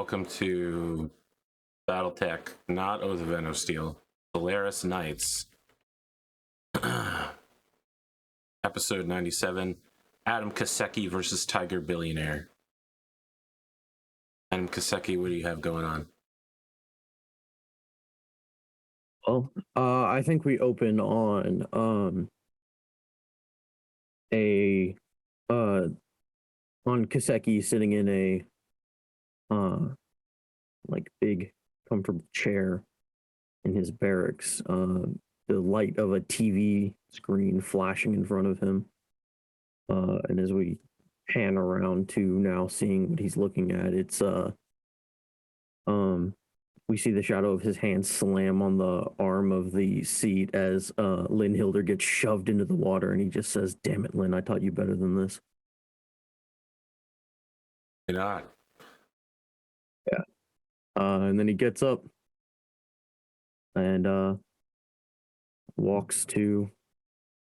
welcome to Battletech, not Oath of Venom Steel, Solaris Nights, episode 97, Adam Kiseki versus Tiger Billionaire. Adam Kiseki, what do you have going on? Well, I think we open on Kiseki sitting in a like big comfortable chair in his barracks. The light of a TV screen flashing in front of him. And as we pan around to now seeing what he's looking at, it's we see the shadow of his hand slam on the arm of the seat as Lynn Hilder gets shoved into the water, and he just says, "Damn it, Lynn, I taught you better than this." You're not. Yeah. And then he gets up and walks to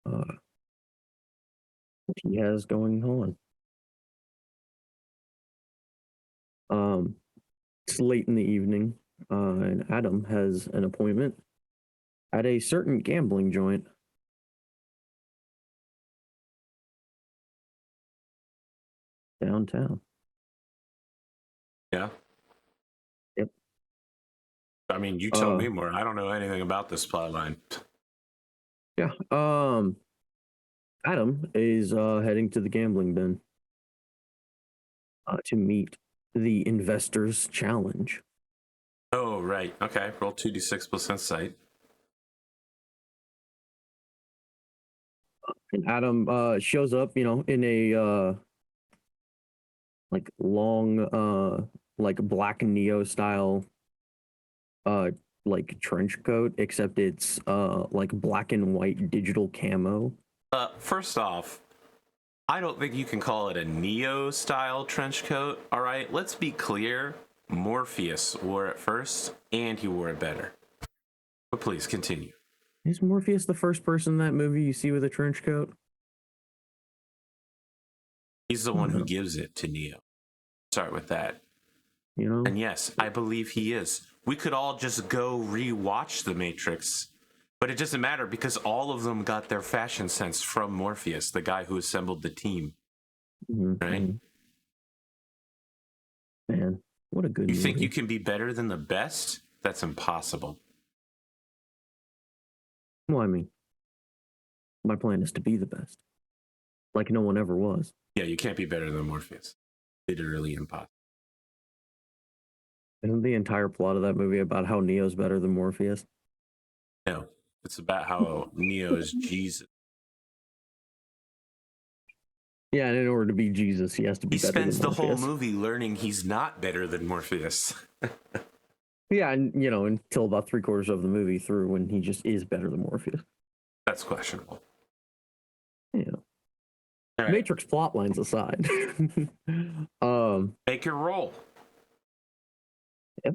what he has going on. It's late in the evening, and Adam has an appointment at a certain gambling joint. Downtown. Yeah? Yep. I mean, you tell me more. I don't know anything about this plotline. Yeah. Adam is heading to the gambling den to meet the Investors Challenge. Oh, right. Okay. Roll 2d6 plus insight. And Adam shows up, in a like long like black Neo style like trench coat, except it's like black and white digital camo. First off, I don't think you can call it a Neo style trench coat. All right, let's be clear. Morpheus wore it first, and he wore it better. But please continue. Is Morpheus the first person in that movie you see with a trench coat? He's the one who gives it to Neo. Start with that. And yes, I believe he is. We could all just go rewatch The Matrix, but it doesn't matter because all of them got their fashion sense from Morpheus, the guy who assembled the team. Right? Man, what a good movie. You think you can be better than the best? That's impossible. Well, I mean, my plan is to be the best. Like no one ever was. Yeah, you can't be better than Morpheus. Literally impossible. Isn't the entire plot of that movie about how Neo's better than Morpheus? No, it's about how Neo is Jesus. Yeah, and in order to be Jesus, he has to be better than Morpheus. He spends the whole movie learning he's not better than Morpheus. Yeah, and until about 3/4 of the movie through when he just is better than Morpheus. That's questionable. Yeah. Right. Matrix plot lines aside. Make your roll. Yep.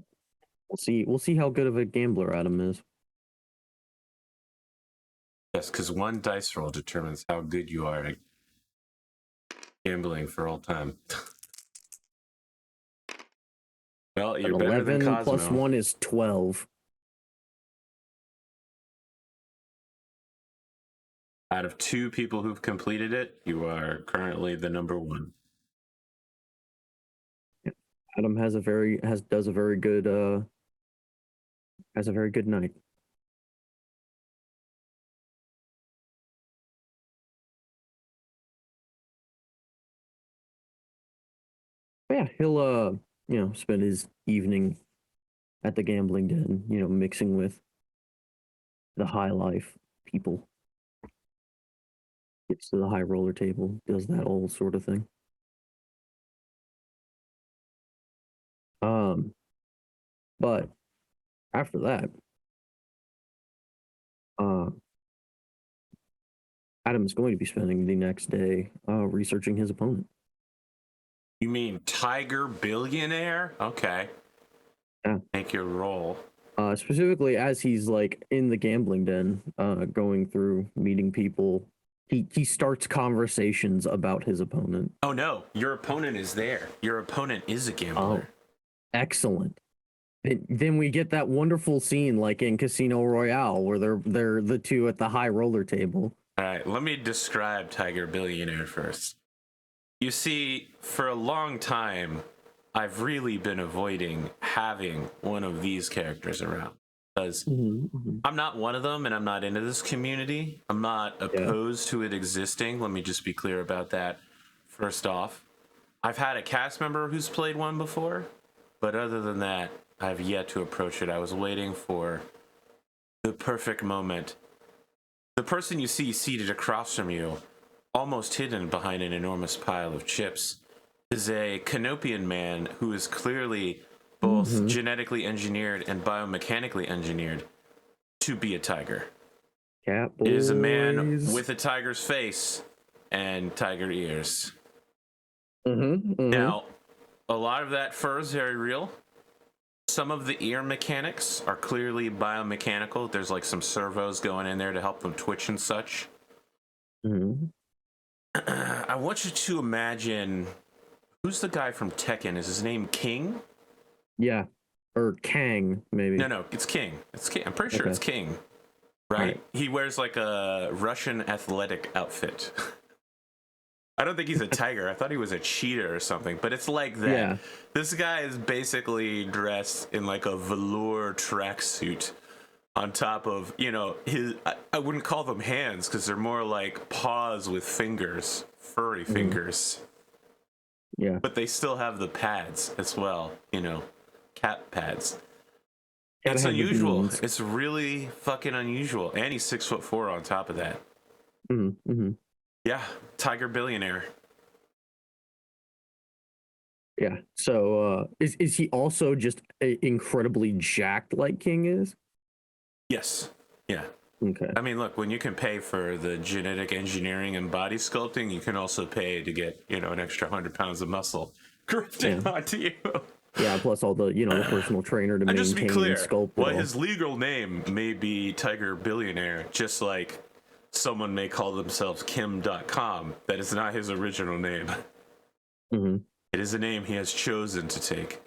We'll see how good of a gambler Adam is. Yes, because one dice roll determines how good you are at gambling for all time. Well, you're better 11 than Cosmo. plus 1 is 12. Out of 2 people who've completed it, you are currently the number 1. Adam has a very good night. Yeah, he'll spend his evening at the gambling den, mixing with the high life people. Gets to the high roller table, does that old sort of thing. But after that, Adam is going to be spending the next day researching his opponent. You mean Tiger Billionaire? Okay. Yeah. Make your roll. Specifically, as he's like in the gambling den, going through meeting people, he starts conversations about his opponent. Oh no, your opponent is there. Your opponent is a gambler. Excellent. Then we get that wonderful scene like in Casino Royale where they're the two at the high roller table. All right, let me describe Tiger Billionaire first. You see, for a long time, I've really been avoiding having one of these characters around because I'm not one of them and I'm not into this community. I'm not opposed to it existing. Let me just be clear about that first off. I've had a cast member who's played one before, but other than that, I've yet to approach it. I was waiting for the perfect moment. The person you see seated across from you, almost hidden behind an enormous pile of chips, is a Canopian man who is clearly both genetically engineered and biomechanically engineered to be a tiger. Cat boys. It is a man with a tiger's face and tiger ears. Now, a lot of that fur is very real. Some of the ear mechanics are clearly biomechanical. There's like some servos going in there to help them twitch and such. I want you to imagine, who's the guy from Tekken? Is his name King? Yeah, or Kang maybe. No, it's King. It's King. I'm pretty sure it's King. Right? He wears like a Russian athletic outfit. I don't think he's a tiger. I thought he was a cheetah or something, but it's like that. Yeah. This guy is basically dressed in like a velour tracksuit on top of, you know, his, I wouldn't call them hands because they're more like paws with fingers, furry fingers. Yeah. But they still have the pads as well, you know, cat pads. It's unusual. It's really fucking unusual. And he's 6'4" on top of that. Yeah, Tiger Billionaire. Yeah. So is he also just incredibly jacked like King is? Yes. Yeah. Okay. I mean, look, when you can pay for the genetic engineering and body sculpting, you can also pay to get, you know, an extra 100 pounds of muscle grafted onto you. Yeah, plus all the, you know, the personal trainer to maintain just be clear, and sculpt. What his legal name may be Tiger Billionaire, just like someone may call themselves Kim.com. That is not his original name. It is a name he has chosen to take.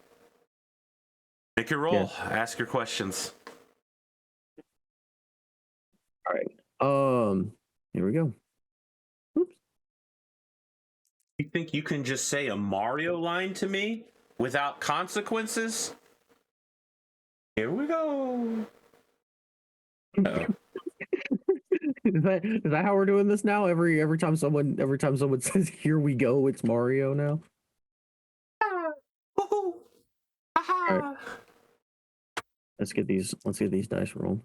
Make your roll. Ask your questions. All right. Here we go. Oops. You think you can just say a Mario line to me without consequences? Here we go. Is that how we're doing this now? Every time someone says "here we go," it's Mario now. All right. Let's get these dice rolled.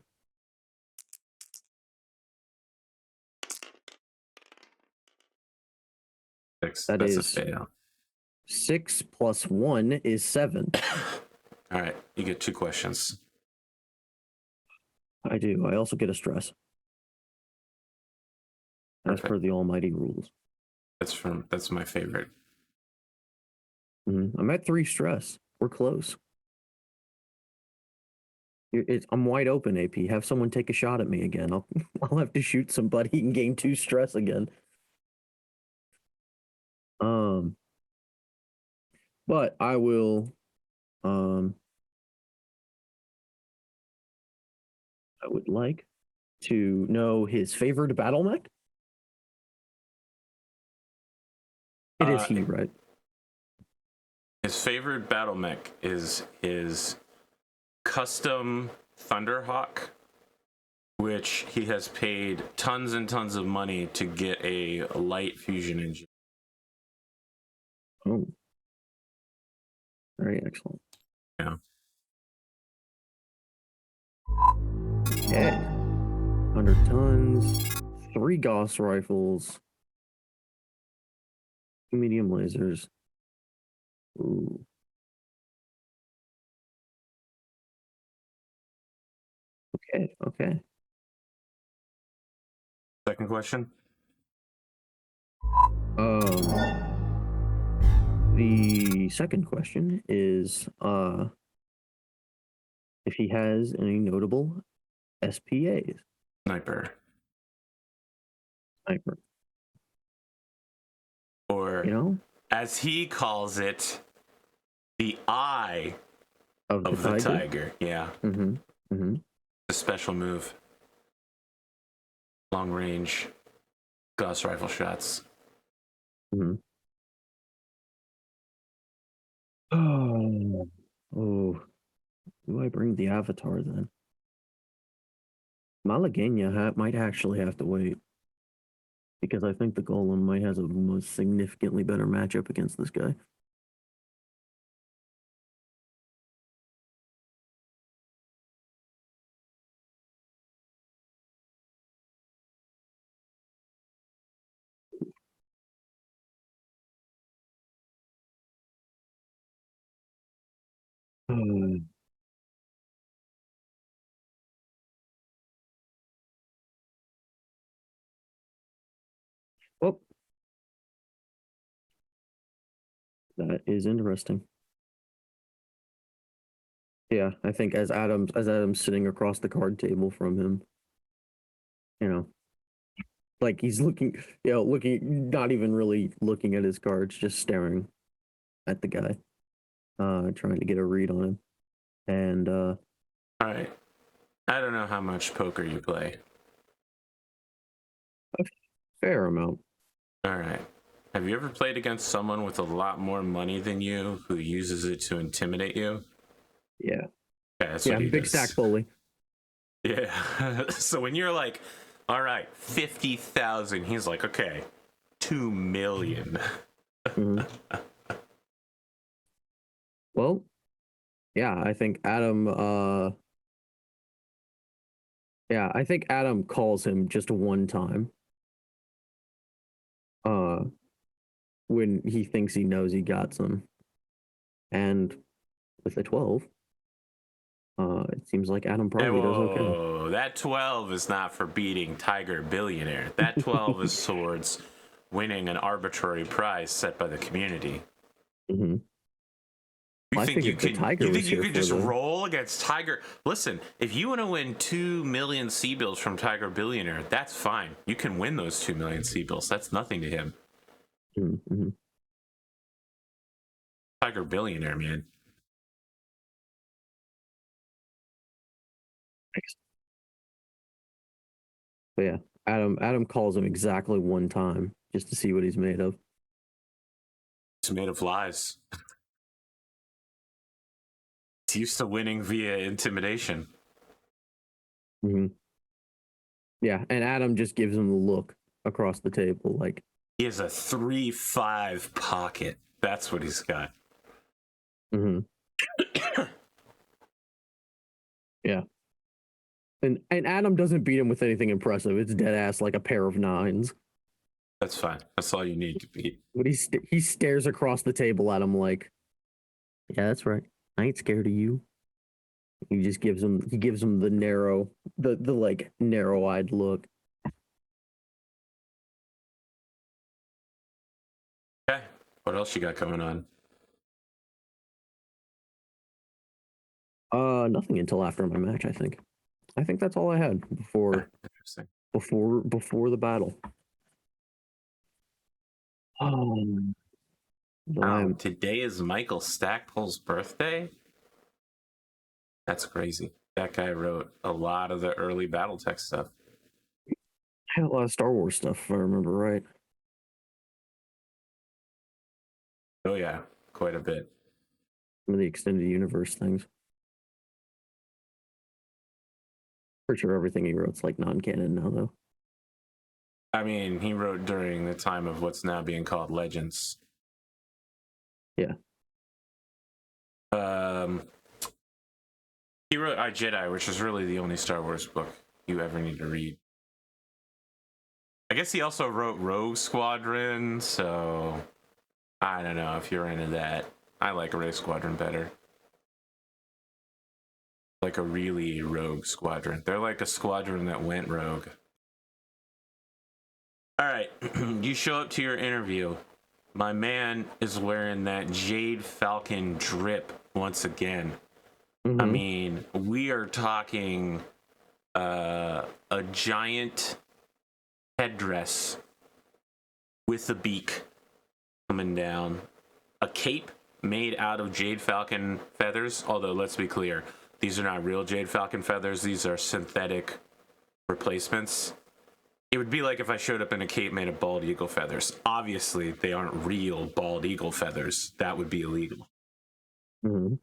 That is a fail. 6 + 1 is 7. All right, you get 2 questions. I do. I also get a stress. As per the almighty rules. That's my favorite. I'm at 3 stress. We're close. I'm wide open, AP. Have someone take a shot at me again. I'll have to shoot somebody and gain 2 stress again. But I will. I would like to know his favorite battle mech. It is he, right? His favorite battle mech is his custom Thunderhawk, which he has paid tons and tons of money to get a light fusion engine. Oh. Very excellent. Yeah. Okay. 100 tons, 3 Gauss rifles, 2 medium lasers. Ooh. Okay. Second question. The second question is if he has any notable SPAs. Sniper. Or, you know, as he calls it, the eye Of the tiger. Yeah. Mm-hmm. Mm-hmm. A special move. Long range. Gauss rifle shots. Mm-hmm. Oh. Oh. Do I bring the avatar then? Malagania might actually have to wait. Because I think the Golem might has a most significantly better matchup against this guy. Hmm. Oh, that is interesting. Yeah, I think as Adam's sitting across the card table from him, you know, like he's looking, looking, not even really looking at his cards, just staring at the guy, trying to get a read on him. And All right. I don't know how much poker you play. a fair amount. All right. Have you ever played against someone with a lot more money than you who uses it to intimidate you? Yeah. Yeah, that's Yeah, what he big does. stack bully. Yeah. So when you're like, all right, 50,000, he's like, okay, 2 million. Mhm. Well, yeah, I think Adam calls him just one time. Uh when he thinks he knows he got some. And with a 12, it seems like Adam Hey, probably does okay. whoa, that 12 is not for beating Tiger Billionaire. That 12 is towards winning an arbitrary prize set by the community. Mm-hmm. I think if the Tiger you was think you here could for just the roll against Tiger? Listen, if you want to win 2 million C-bills from Tiger Billionaire, that's fine. You can win those 2 million C-bills. That's nothing to him. Mm-hmm. Tiger Billionaire, man. But yeah, Adam calls him exactly one time just to see what he's made of. He's made of lies. He's used to winning via intimidation. Mm-hmm. Yeah, and Adam just gives him the look across the table, like He has a 3-5 pocket. That's what he's got. mm-hmm. Yeah. And Adam doesn't beat him with anything impressive. It's dead ass like a pair of nines. That's fine. That's all you need to beat. But he stares across the table at him like, yeah, that's right. I ain't scared of you. He gives him the like narrow eyed look. Okay. What else you got going on? Nothing until after my match. I think that's all I had Interesting. before the battle. Wow, today is Michael Stackpole's birthday? That's crazy. That guy wrote a lot of the early Battletech stuff. I had a lot of Star Wars stuff, if I remember right. Oh yeah, quite a bit. Some of the extended universe things. Pretty sure everything he wrote's like non-canon now, though. I mean, he wrote during the time of what's now being called Legends. Yeah. He wrote I, Jedi, which is really the only Star Wars book you ever need to read. I guess he also wrote Rogue Squadron, so I don't know if you're into that. I like Rogue Squadron better. Like a really rogue squadron. They're like a squadron that went rogue. All right, you show up to your interview. My man is wearing that Jade Falcon drip once again. Mm-hmm. I mean, we are talking a giant headdress with a beak coming down, a cape made out of Jade Falcon feathers. Although, let's be clear, these are not real Jade Falcon feathers. These are synthetic replacements. It would be like if I showed up in a cape made of bald eagle feathers. Obviously, they aren't real bald eagle feathers. That would be illegal. Mm-hmm.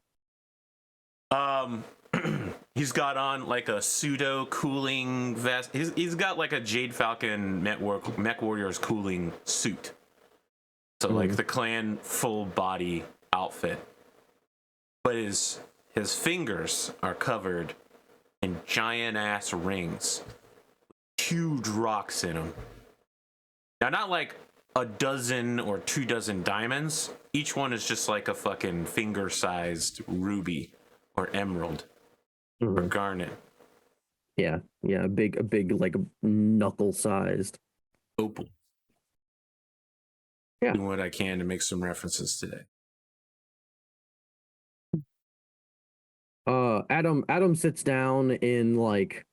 He's got on like a pseudo cooling vest. He's got like a Jade Falcon Mech Warriors cooling suit. So like the clan full body outfit. But his fingers are covered in giant ass rings. Huge rocks in them. Now, not like a dozen or 2 dozen diamonds. Each one is just like a fucking finger-sized ruby or emerald or garnet. Yeah, a big like knuckle-sized Opal. Yeah. Doing what I can to make some references today. Adam sits down in like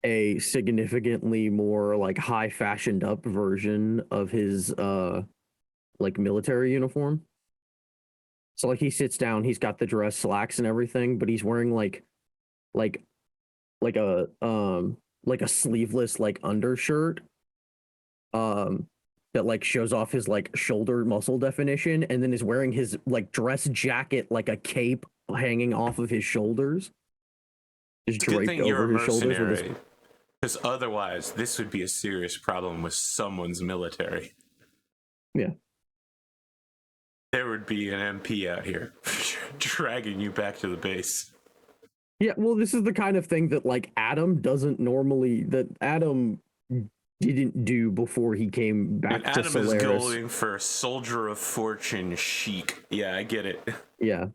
a significantly more like high fashioned up version of his like military uniform. So like he sits down, he's got the dress slacks and everything, but he's wearing like a sleeveless like undershirt that like shows off his like shoulder muscle definition, and then is wearing his like dress jacket like a cape hanging off of his shoulders. Just draped over his shoulders with his... Because otherwise, this would be a serious problem with someone's military. Yeah. There would be an MP out here dragging you back to the base. Yeah, well, this is the kind of thing that like Adam didn't do before he came back to Solaris. Adam is going for soldier of fortune chic. Yeah, I get it. Yeah.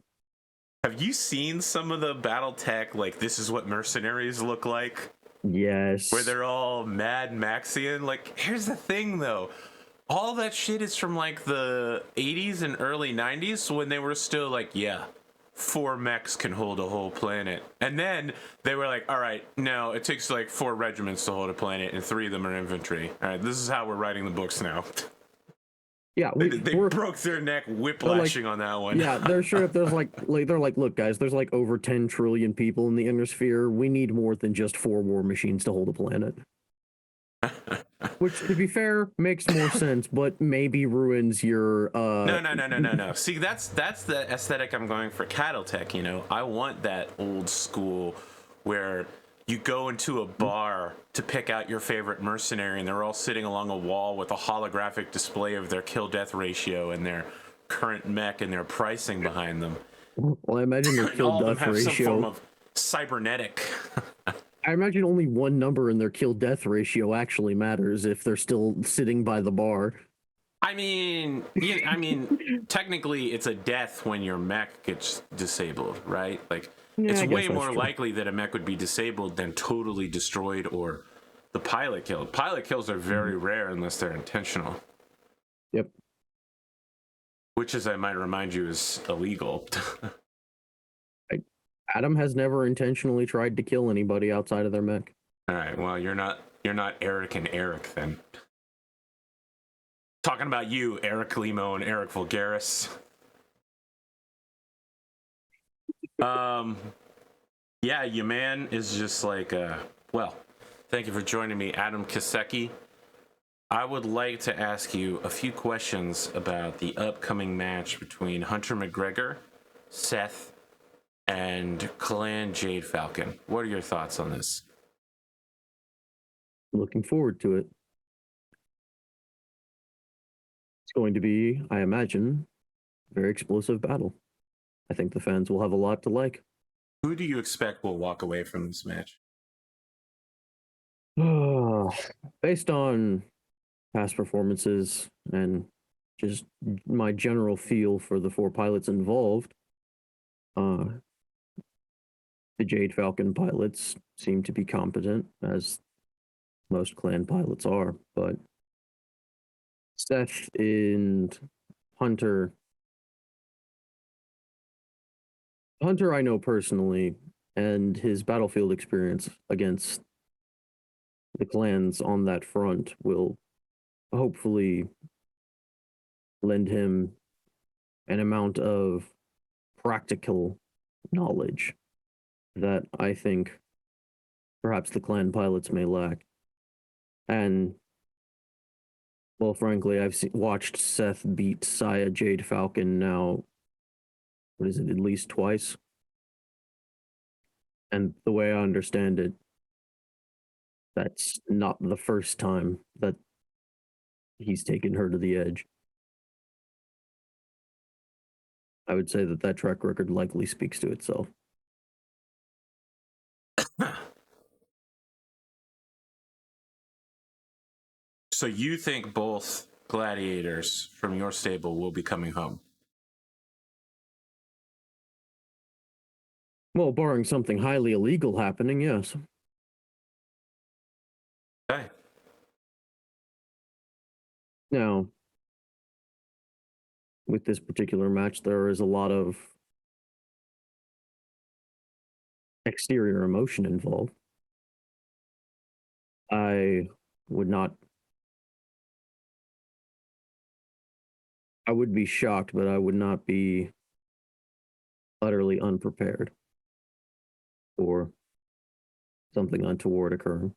Have you seen some of the Battletech, like, this is what mercenaries look like? Yes. Where they're all Mad Maxian? Like, here's the thing, though. All that shit is from, like, the 80s and early 90s when they were still like, yeah, 4 mechs can hold a whole planet. And then they were like, all right, no, it takes, like, 4 regiments to hold a planet, and 3 of them are infantry. All right, this is how we're writing the books now. Yeah, they broke their neck whiplashing on that one. Yeah, they're sure if there's they're like, look, guys, there's like over 10 trillion people in the inner sphere. We need more than just 4 war machines to hold a planet. Which, to be fair, makes more sense, but maybe ruins your No. See, that's the aesthetic I'm going for Battletech, you know. I want that old school where you go into a bar to pick out your favorite mercenary, and they're all sitting along a wall with a holographic display of their kill-death ratio and their current mech and their pricing behind them. Well, I imagine their kill-death ratio... some form of cybernetic. I imagine only one number in their kill-death ratio actually matters if they're still sitting by the bar. I mean, technically it's a death when your mech gets disabled, right? Like, yeah, it's way more likely that a mech would be disabled than totally destroyed or the pilot killed. Pilot kills are very rare unless they're intentional. Yep. Which, as I might remind you, is illegal. Adam has never intentionally tried to kill anybody outside of their mech. All right, well, you're not Eric and Eric then. Talking about you, Eric Limo and Eric Vulgaris. Yeah, your man is just like, well, thank you for joining me, Adam Kiseki. I would like to ask you a few questions about the upcoming match between Hunter McGregor, Seth, and Clan Jade Falcon. What are your thoughts on this? Looking forward to it. It's going to be, I imagine, a very explosive battle. I think the fans will have a lot to like. Who do you expect will walk away from this match? Based on past performances and just my general feel for the 4 pilots involved, the Jade Falcon pilots seem to be competent, as most clan pilots are, but Seth and Hunter I know personally, and his battlefield experience against the clans on that front will hopefully lend him an amount of practical knowledge that I think perhaps the clan pilots may lack. And, well, frankly, I've watched Seth beat Saya Jade Falcon now, what is it, at least twice? And the way I understand it, that's not the first time that he's taken her to the edge. I would say that that track record likely speaks to itself. So you think both gladiators from your stable will be coming home? Well, barring something highly illegal happening, yes. Okay. Now, with this particular match, there is a lot of exterior emotion involved. I would be shocked, but I would not be utterly unprepared for something untoward occurring.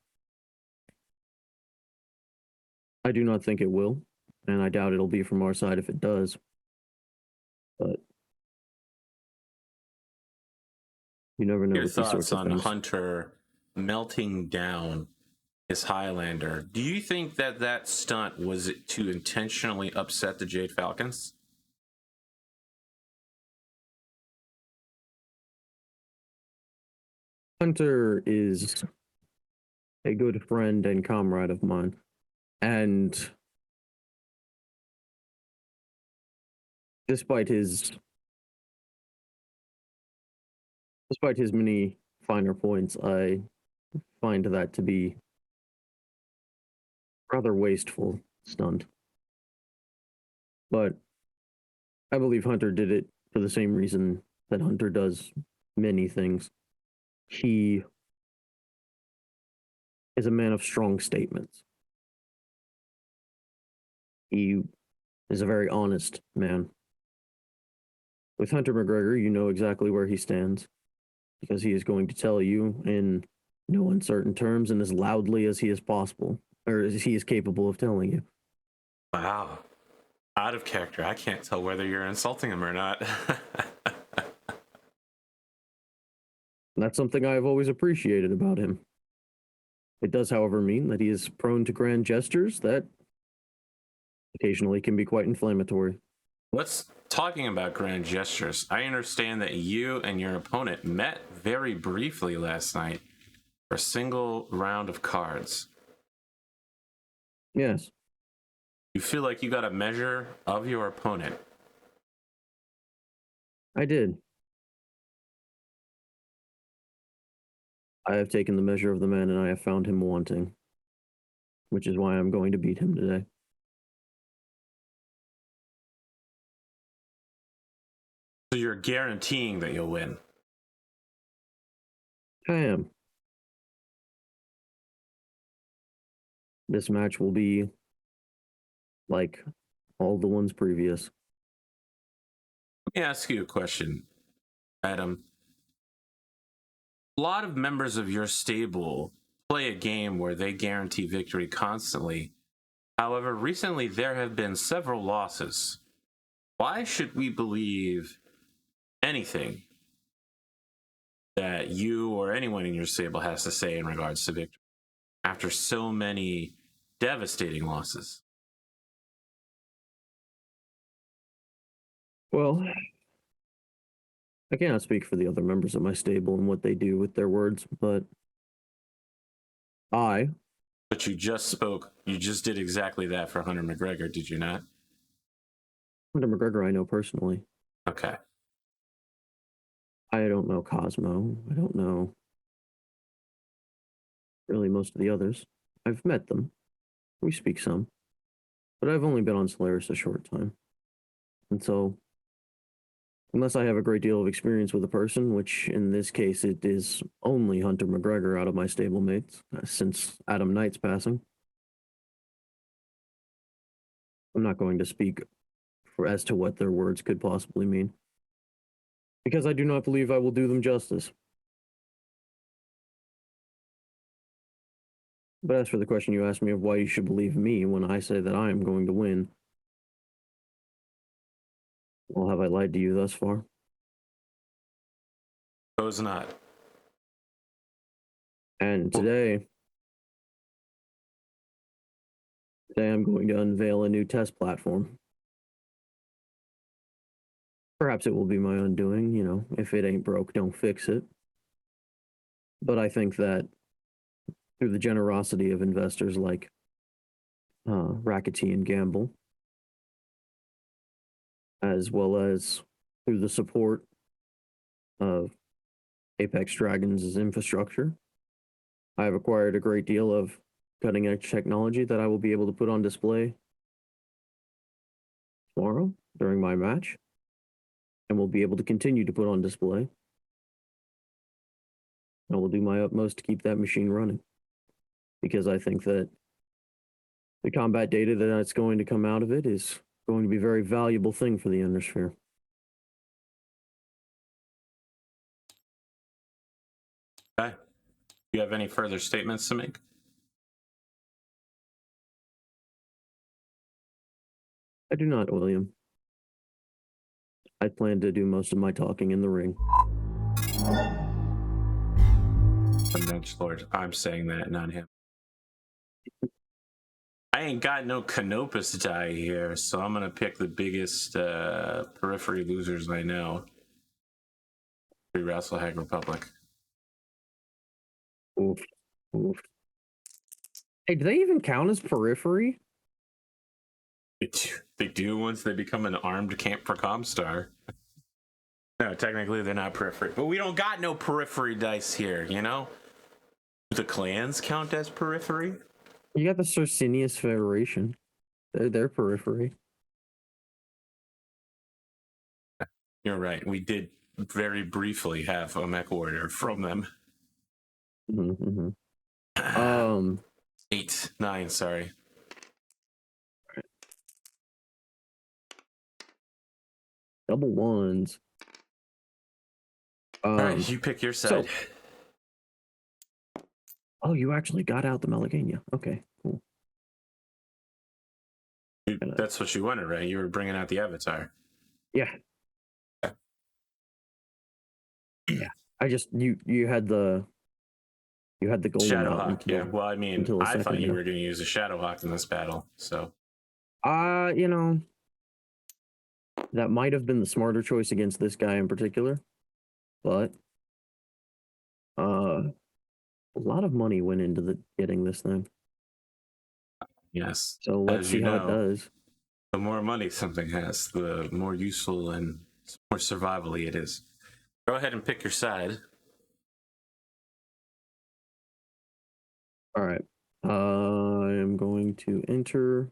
I do not think it will, and I doubt it'll be from our side if it does. But you never know. Your with these sorts thoughts of on things. Hunter melting down his Highlander? Do you think that that stunt was to intentionally upset the Jade Falcons? Hunter is a good friend and comrade of mine, and despite his many finer points, I find that to be rather wasteful stunt. But I believe Hunter did it for the same reason that Hunter does many things. He is a man of strong statements. He is a very honest man. With Hunter McGregor, you know exactly where he stands because he is going to tell you in no uncertain terms and as loudly as he is possible, or as he is capable of telling you. Wow. Out of character. I can't tell whether you're insulting him or not. That's something I have always appreciated about him. It does, however, mean that he is prone to grand gestures that occasionally can be quite inflammatory. Let's talking about grand gestures. I understand that you and your opponent met very briefly last night for a single round of cards. Yes. You feel like you got a measure of your opponent? I did. I have taken the measure of the man and I have found him wanting, which is why I'm going to beat him today. So you're guaranteeing that you'll win? I am. This match will be like all the ones previous. Let me ask you a question, Adam. A lot of members of your stable play a game where they guarantee victory constantly. However, recently there have been several losses. Why should we believe anything that you or anyone in your stable has to say in regards to victory after so many devastating losses? Well, I cannot speak for the other members of my stable and what they do with their words, but But you just did exactly that for Hunter McGregor, did you not? Hunter McGregor, I know personally. Okay. I don't know Cosmo. I don't know really most of the others. I've met them. We speak some. But I've only been on Solaris a short time. And so, unless I have a great deal of experience with a person, which in this case it is only Hunter McGregor out of my stablemates since Adam Knight's passing, I'm not going to speak as to what their words could possibly mean. Because I do not believe I will do them justice. But as for the question you asked me of why you should believe me when I say that I am going to win, well, have I lied to you thus far? Suppose not. And today I'm going to unveil a new test platform. Perhaps it will be my undoing, you know, if it ain't broke, don't fix it. But I think that through the generosity of investors like Rackety and Gamble, as well as through the support of Apex Dragons' infrastructure, I have acquired a great deal of cutting-edge technology that I will be able to put on display tomorrow during my match, and will be able to continue to put on display. I will do my utmost to keep that machine running, because I think that the combat data that's going to come out of it is going to be a very valuable thing for the Undersphere. Okay. Do you have any further statements to make? I do not, William. I plan to do most of my talking in the ring. Lord, I'm saying that, not him. I ain't got no Canopus die here, so I'm gonna pick the biggest periphery losers I know. Free Wrestlehag Republic. Oof. Oof. Hey, do they even count as periphery? They do once they become an armed camp for Comstar. No, technically they're not periphery, but we don't got no periphery dice here, you know? Do the clans count as periphery? You got the Circinius Federation. They're periphery. You're right. We did very briefly have a mech warrior from them. Mm-hmm, mm-hmm. 8, 9, sorry. Double ones. All right, you pick your side. Oh, you actually got out the Malagania. Okay, cool. That's what you wanted, right? You were bringing out the Avatar. Yeah. Yeah. I just you had the golden Shadowhawk. Yeah. Well, I mean, I thought you were going to use a Shadowhawk in this battle. So. You know, that might have been the smarter choice against this guy in particular, but a lot of money went into getting this thing. Yes. So let's see how it does. The more money something has, the more useful and more survivally it is. Go ahead and pick your side. All right. I am going to enter.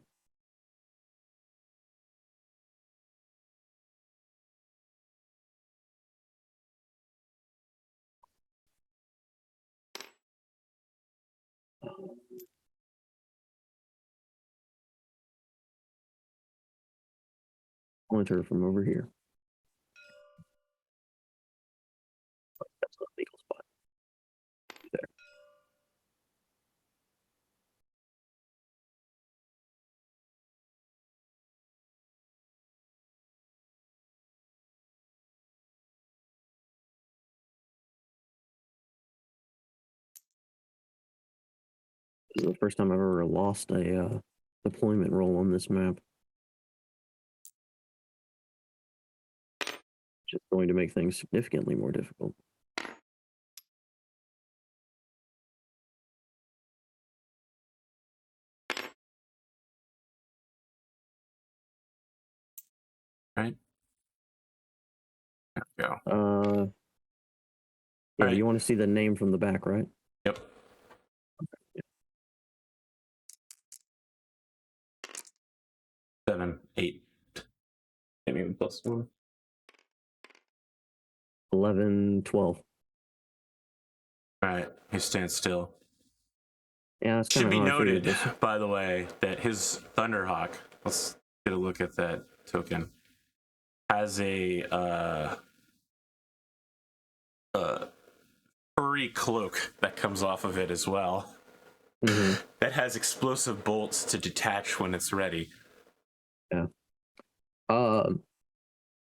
I'll enter from over here. That's not a legal spot. There. This is the first time I've ever lost a deployment roll on this map. Just going to make things significantly more difficult. Right. There we go. Yeah, right. You want to see the name from the back, right? Yep. Okay. 7, 8. Maybe +1. 11, 12. All right. He stands still. Yeah, that's should be noted, by the way, that his Thunderhawk. Let's get a look at that token. has a furry cloak that comes off of it as well. Mm-hmm. That has explosive bolts to detach when it's ready. Yeah.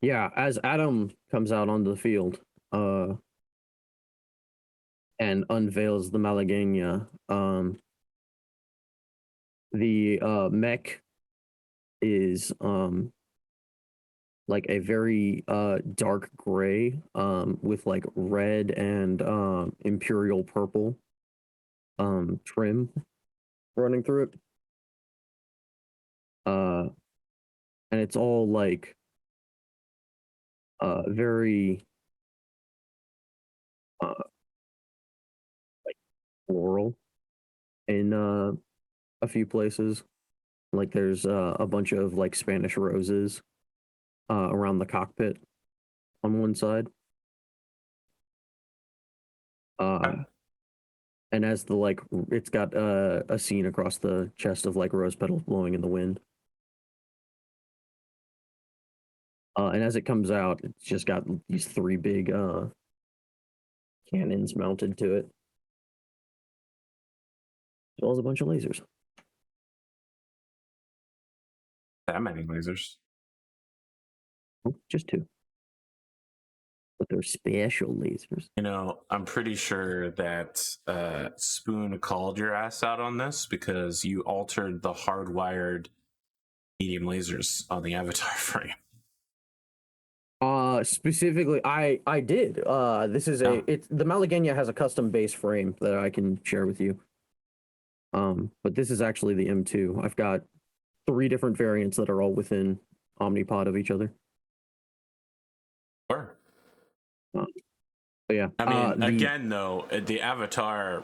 Yeah, as Adam comes out onto the field, and unveils the Malagania, the mech is like a very dark gray with like red and imperial purple trim running through it. And it's all like very like floral in a few places. Like there's a bunch of like Spanish roses around the cockpit on one side. And as the like, it's got a scene across the chest of like rose petals blowing in the wind. And as it comes out, it's just got these three big cannons mounted to it, as well as a bunch of lasers. That many lasers. Oh, just two. But they're special lasers. You know, I'm pretty sure that Spoon called your ass out on this because you altered the hardwired medium lasers on the avatar frame. Specifically, I did. This is it's the Malagania has a custom base frame that I can share with you. But this is actually the M2. I've got 3 different variants that are all within omnipod of each other. Sure. But yeah. I mean, again, though, the avatar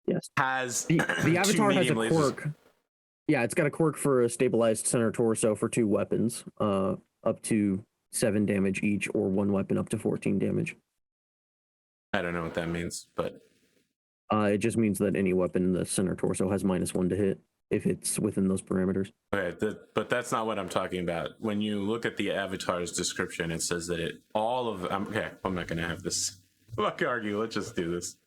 yes has the avatar has a lasers. quirk. Yeah, it's got a quirk for a stabilized center torso for 2 weapons, up to 7 damage each, or 1 weapon up to 14 damage. I don't know what that means, but it just means that any weapon in the center torso has -1 to hit if it's within those parameters. okay, but that's not what I'm talking about. When you look at the avatar's description, it says that okay, I'm not gonna have this. I'm not gonna argue. Let's just do this.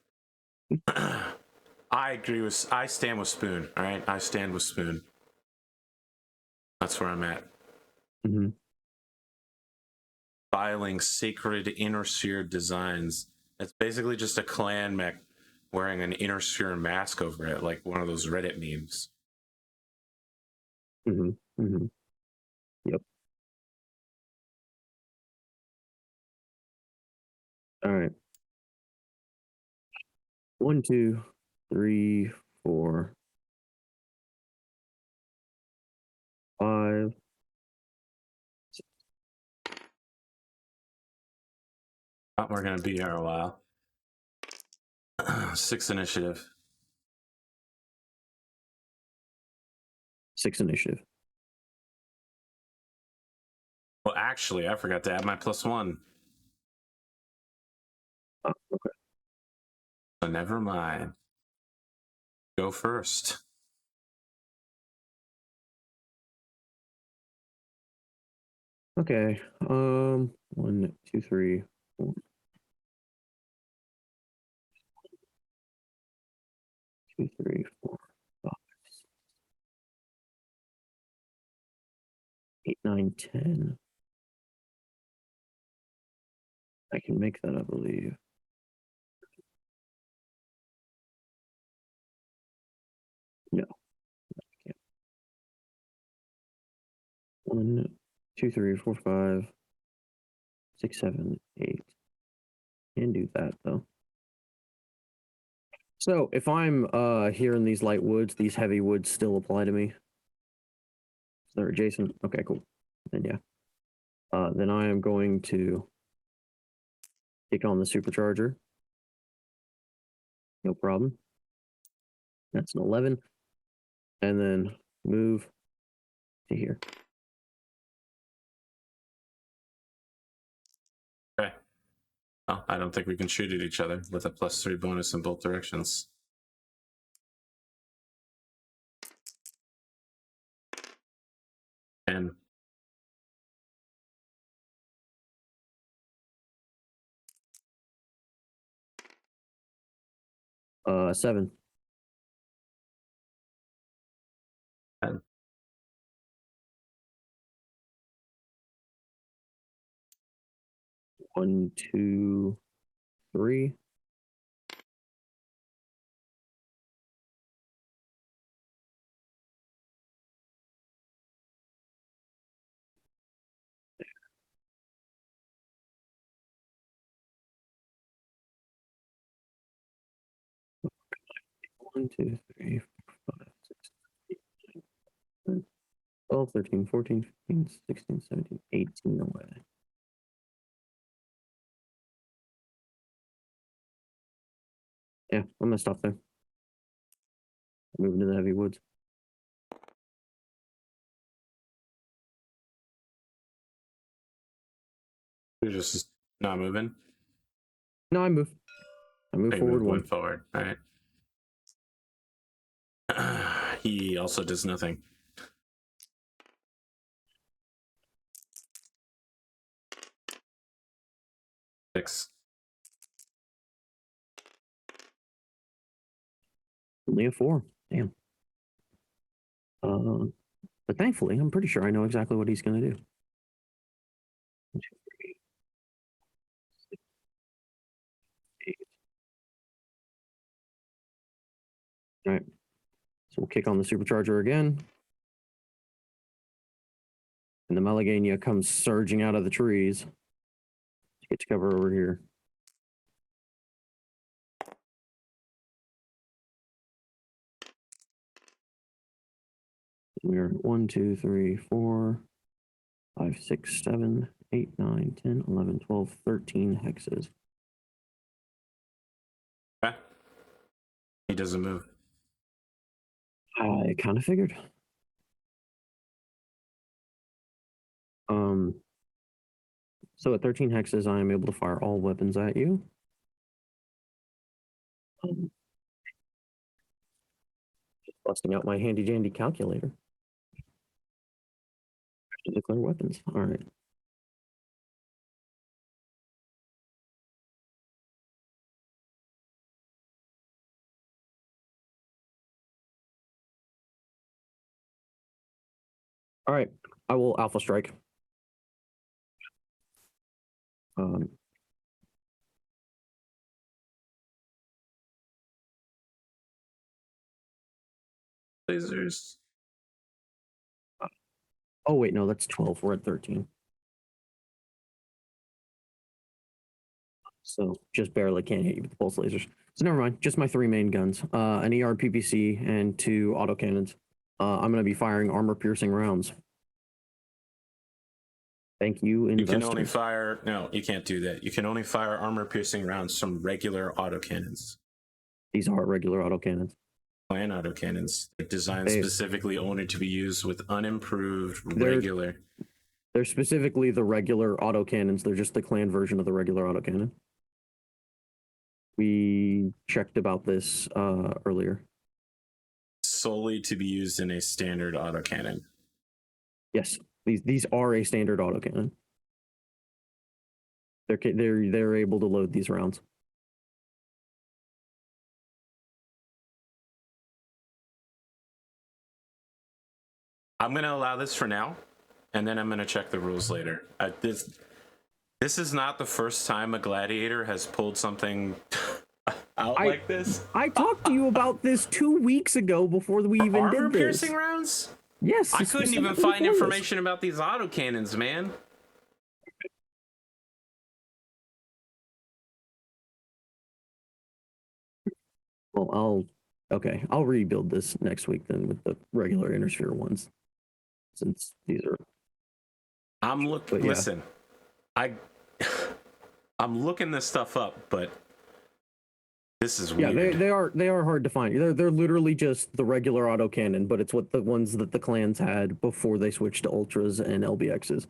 I stand with Spoon. All right, I stand with Spoon. That's where I'm at. Mm-hmm. Filing sacred inner sphere designs. It's basically just a clan mech wearing an inner sphere mask over it, like one of those Reddit memes. Mm-hmm. Mm-hmm. Yep. All right. 1, 2, 3, 4, 5. We're gonna be here a while. 6 initiative. 6 initiative. Well, actually, I forgot to add my +1. Oh, okay. So never mind. Go first. Okay. 1, 2, 3, 4. 2, 3, 4, 5, 8, 9, 10. I can make that, I believe. No, I can't. 1, 2, 3, 4, 5, 6, 7, 8. Can do that though. So if I'm here in these light woods, these heavy woods still apply to me. So they're adjacent. Okay, cool. Then yeah. Then I am going to take on the supercharger. No problem. That's an 11. And then move to here. Okay. Well, I don't think we can shoot at each other with a +3 bonus in both directions. And 7. 10. One, 2, 3. One, 2, 3, 4, 5, 6, 7, 12, 13, 14, 15, 16, 17, 18 away. Yeah, I'm gonna stop there. Moving to the heavy woods. You're just not moving? No, I move. I move forward one one. forward. All right. He also does nothing. Six. Only a 4. Damn. But thankfully, I'm pretty sure I know exactly what he's gonna do. 1, 2, 3, 6, 8. All right. So we'll kick on the supercharger again. And the Melegania comes surging out of the trees to get to cover over here. We're 1, 2, 3, 4, 5, 6, 7, 8, 9, 10, 11, 12, 13 hexes. Okay. He doesn't move. I kind of figured. So at 13 hexes, I am able to fire all weapons at you. Just busting out my handy dandy calculator to declare weapons. All right. All right. I will alpha strike. Lasers. Oh wait, no, that's 12. We're at 13. So just barely can't hit you with the pulse lasers. So never mind. Just my 3 main guns. An ER PPC and 2 autocannons. I'm going to be firing armor piercing rounds. Thank you, investors. You can only fire... No, you can't do that. You can only fire armor piercing rounds from regular autocannons. These are regular autocannons. And autocannons. They're designed specifically only to be used with unimproved regular... They're specifically the regular autocannons. They're just the clan version of the regular autocannon. We checked about this earlier. Solely to be used in a standard autocannon. Yes, these are a standard autocannon. They're able to load these rounds. I'm going to allow this for now, and then I'm going to check the rules later. This is not the first time a gladiator has pulled something out like this. I talked to you about this 2 weeks ago before we even did this. Armor-piercing rounds? Yes. I couldn't even find information about these autocannons, man. Well, I'll rebuild this next week then with the regular Intersphere ones, since these are. Listen, I'm looking this stuff up, but this is weird. Yeah, they are hard to find. They're literally just the regular autocannon, but it's what the ones that the clans had before they switched to ultras and LBXs.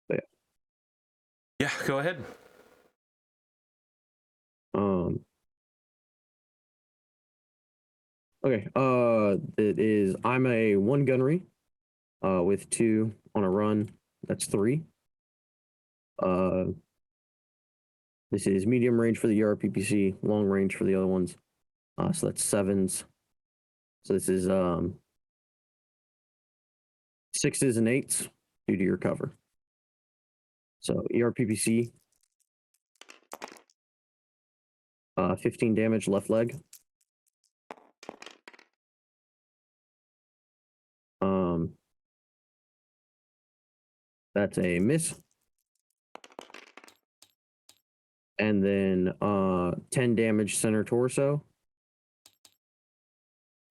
But yeah, go ahead. Okay. I'm a 1 gunnery, with 2 on a run. That's 3. This is medium range for the ERPPC, long range for the other ones. So that's 7s. So this is 6s and 8s due to your cover. So ERPPC, 15 damage left leg. That's a miss. And then 10 damage center torso.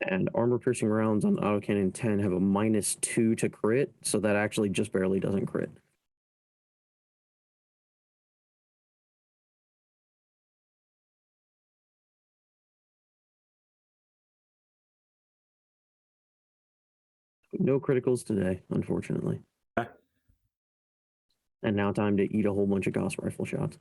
And armor piercing rounds on autocannon 10 have a -2 to crit, so that actually just barely doesn't crit. No criticals today, unfortunately. Okay. And now time to eat a whole bunch of Gauss rifle shots.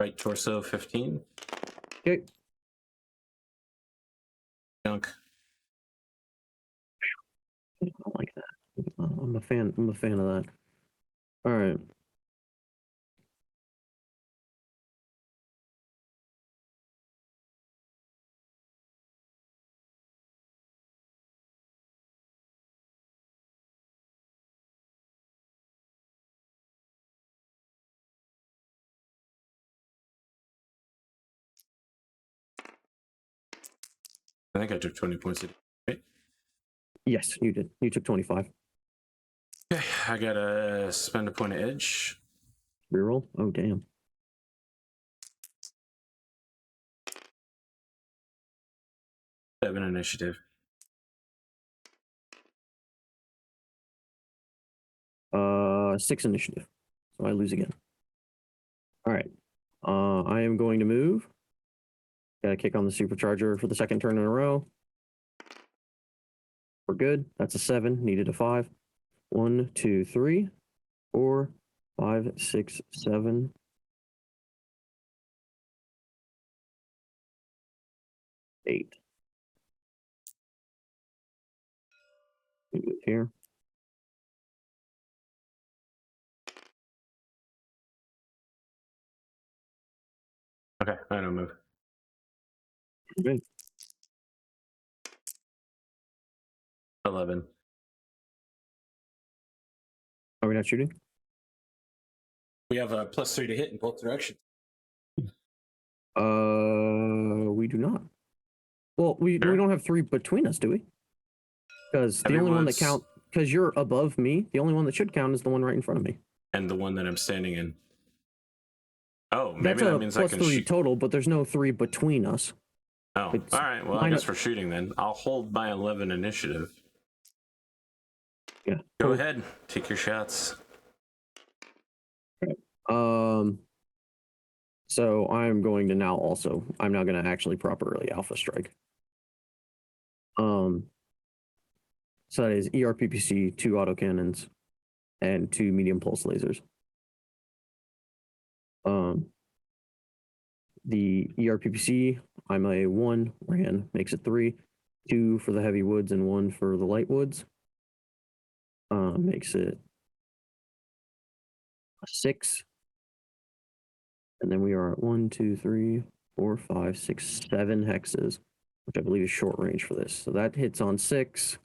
Right torso 15. Okay. Junk. I like that. I'm a fan of that. All right. I think I took 20 points. Right? Yes, you did. You took 25. Okay, I gotta spend a point of edge. Reroll? Oh, damn. Seven initiative. 6 initiative. So I lose again. All right. I am going to move. Gotta kick on the supercharger for the second turn in a row. We're good. That's a 7. Needed a 5. 1, 2, 3, 4, 5, 6, 7. 8. Move here. Okay, I don't move. Okay. 11. Are we not shooting? We have a +3 to hit in both directions. We do not. Well, we don't have 3 between us, do we? Because the only one that count, because you're above me, the only one that should count is the one right in front of me. And the one that I'm standing in. Oh, maybe That's that a means I can +3 shoot. total, but there's no 3 between us. Oh, all right. Well, I guess we're shooting then. I'll hold my 11 initiative. Yeah. Go ahead. Take your shots. So I'm going to now also, I'm now going to actually properly alpha strike. So that is ERPPC, 2 autocannons, and 2 medium pulse lasers. The ERPPC, I'm a 1, ran, makes it 3, 2 for the heavy woods and 1 for the light woods. Makes it a 6. And then we are at 1, 2, 3, 4, 5, 6, 7 hexes, which I believe is short range for this. So that hits on 6.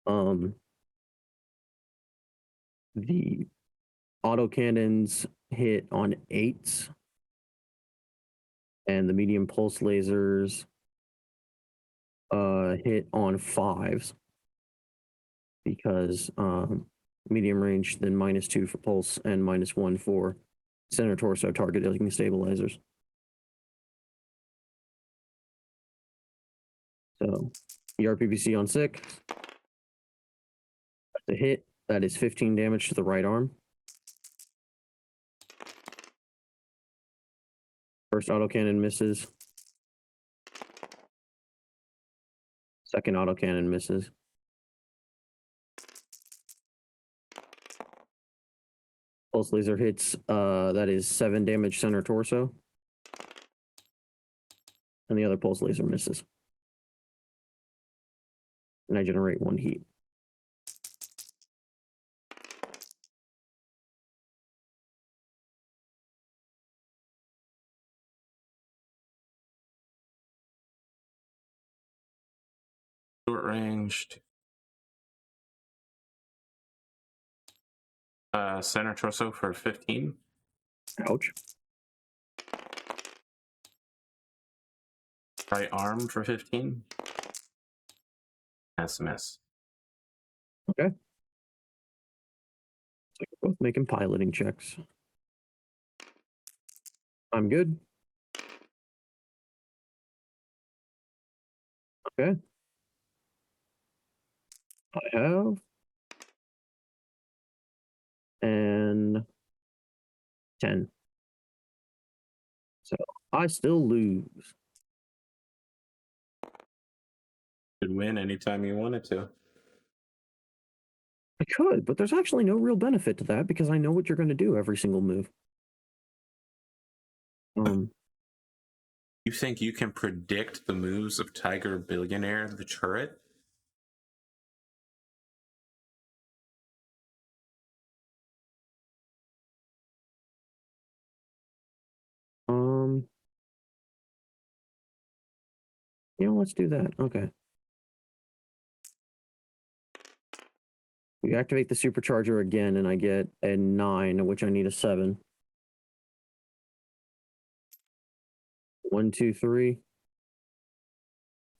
The autocannons hit on 8s. And the medium pulse lasers hit on 5s. Because medium range, then -2 for pulse and -1 for center torso targeting stabilizers. So ERPPC on 6. The hit, that is 15 damage to the right arm. First autocannon misses. Second autocannon misses. Pulse laser hits, that is 7 damage center torso. And the other pulse laser misses. And I generate 1 heat. Short ranged. Center torso for 15. Ouch. Right arm for 15. That's a miss. Okay. So we're both making piloting checks. I'm good. Okay. I have. And 10. So I still lose. Could win anytime you wanted to. I could, but there's actually no real benefit to that because I know what you're going to do every single move. You think you can predict the moves of Tiger Billionaire, the turret? Let's do that. Okay. We activate the supercharger again, and I get a 9, which I need a 7. 1, 2, 3,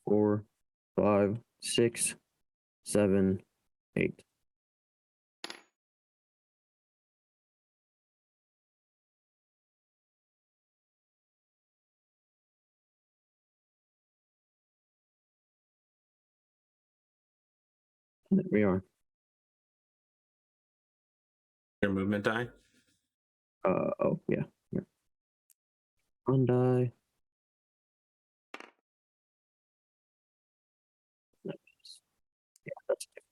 4, 5, 6, 7, 8. There we are. Your movement die? Oh, yeah. Undie. Yeah, that's it.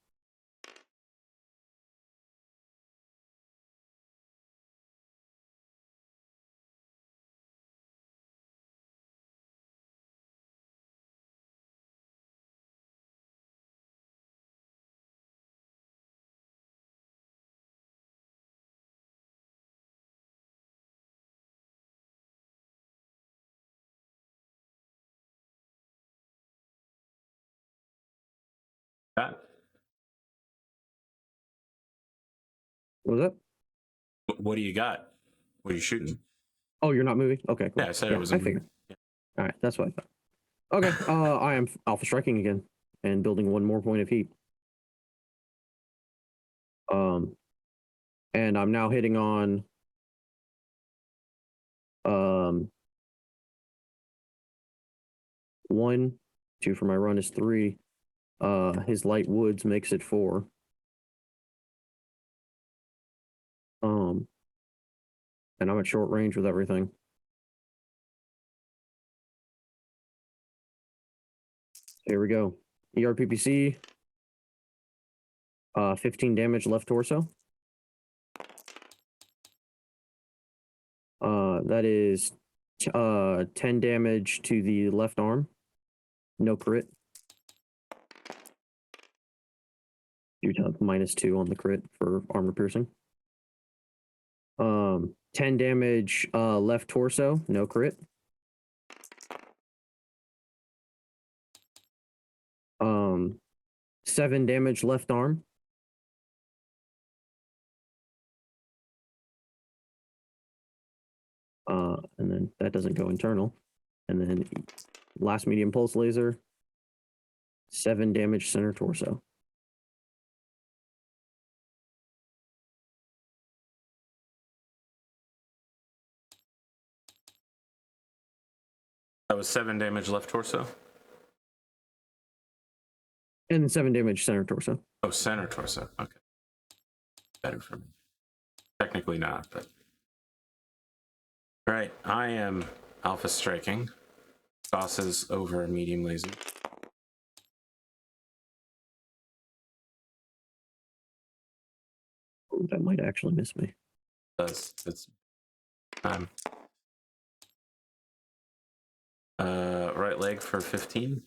That? What was that? What do you got? What are you shooting? Oh, you're not moving? Okay, cool. Yeah, I said yeah, it was I a figured. Yeah. All right, that's what I thought. Okay, I am alpha striking again and building 1 more point of heat. And I'm now hitting on 1, 2 for my run is 3. His light woods makes it 4. And I'm at short range with everything. Here we go. ERPPC. 15 damage left torso. That is 10 damage to the left arm. No crit. You have -2 on the crit for armor piercing. 10 damage left torso, no crit. 7 damage left arm. And then that doesn't go internal. And then last medium pulse laser, 7 damage center torso. That was 7 damage left torso? And then 7 damage center torso. Oh, center torso. Okay. Better for me. Technically not, but. All right, I am alpha striking. Sauces over medium laser. Ooh, that might actually miss me. That's right leg for 15.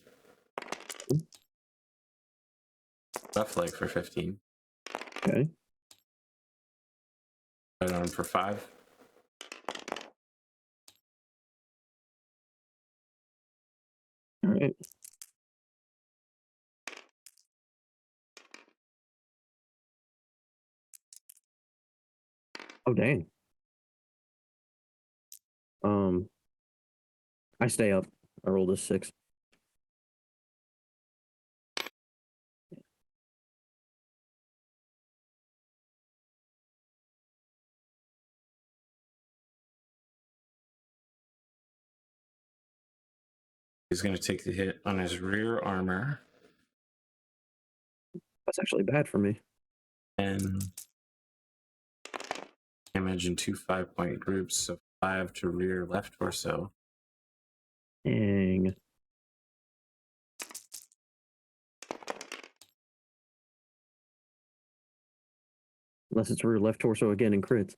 Left leg for 15. Okay. Right arm for 5. All right. Oh dang. I stay up. I rolled a 6. He's going to take the hit on his rear armor. That's actually bad for me. And damage in 2 5-point groups, so 5 to rear left torso. Dang. Unless it's rear left torso again and crits.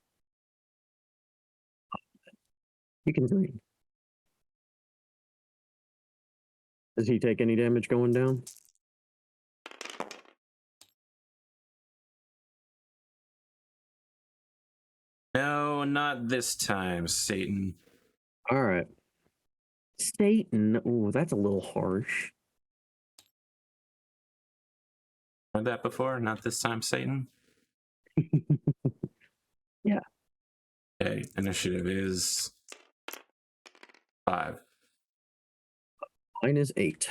You can green. Does he take any damage going down? No, not this time, Satan. All right. Satan. Oh, that's a little harsh. Heard that before? Not this time, Satan? Yeah. Okay, initiative is 5. Mine is 8.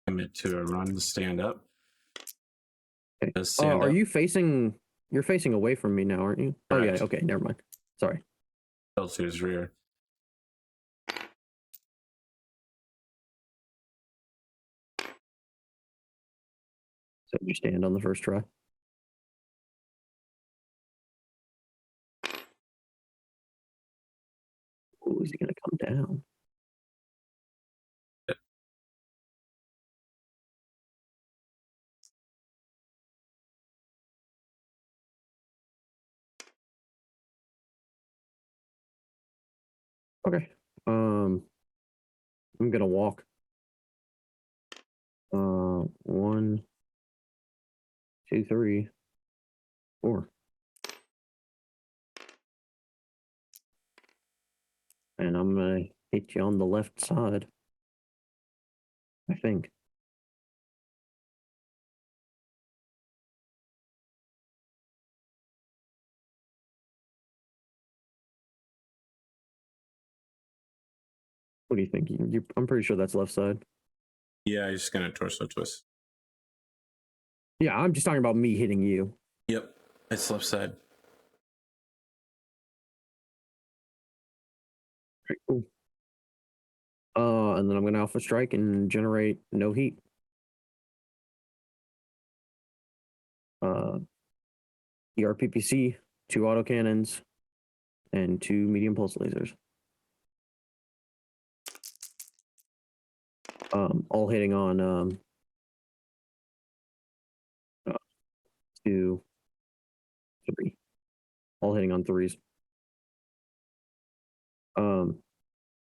Commit to a run to stand up. Okay. Does stand Are up. you facing? You're facing away from me now, aren't you? Correct. Oh yeah. Okay. Never mind. Sorry. Fell to his rear. So you stand on the first try. Oh, is he gonna come down? Okay. I'm gonna walk. 1, 2, 3, 4. And I'm gonna hit you on the left side. I think. What do you think? I'm pretty sure that's left side. Yeah, he's just going to torso twist. Yeah, I'm just talking about me hitting you. Yep, it's left side. Right, cool. And then I'm gonna alpha strike and generate no heat. ERPPC, 2 autocannons, and 2 medium pulse lasers. All hitting on 2, 3. All hitting on 3s.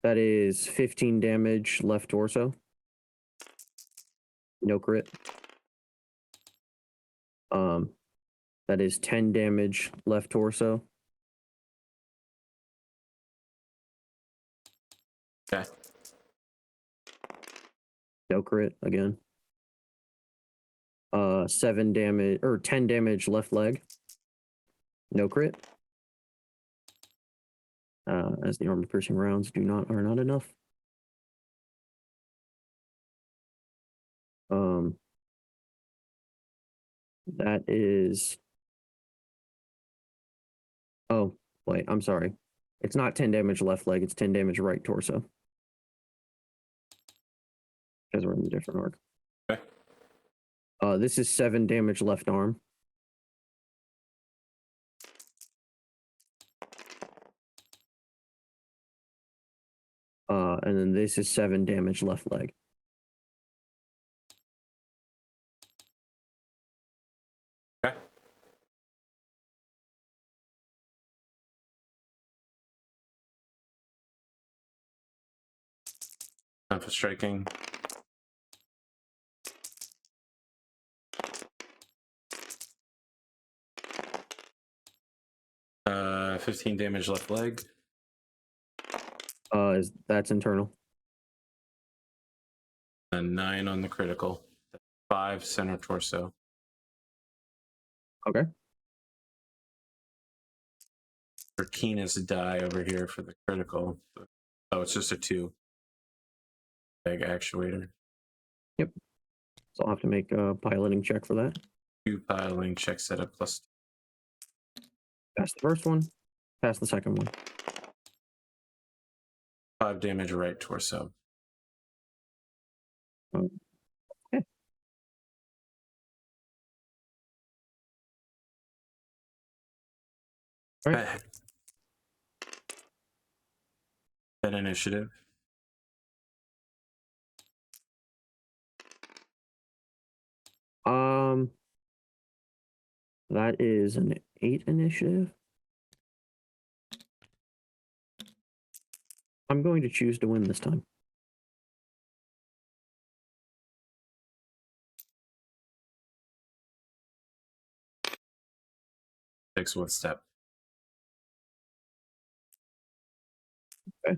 That is 15 damage left torso. No crit. That is 10 damage left torso. Okay. No crit again. 7 damage or 10 damage left leg. No crit. As the armor piercing rounds are not enough. That is. Oh, wait, I'm sorry. It's not 10 damage left leg, it's 10 damage right torso. Because we're in a different arc. Okay. This is 7 damage left arm. And then this is 7 damage left leg. Okay. Time for striking. 15 damage left leg. That's internal. And 9 on the critical. 5 center torso. Okay. For keenest die over here for the critical. Oh, it's just a 2. Leg actuator. Yep. So I'll have to make a piloting check for that. 2 piloting check setup plus. Pass the first one. Pass the second one. 5 damage right torso. Okay. All right. That initiative. That is an 8 initiative. I'm going to choose to win this time. Takes one step. Okay.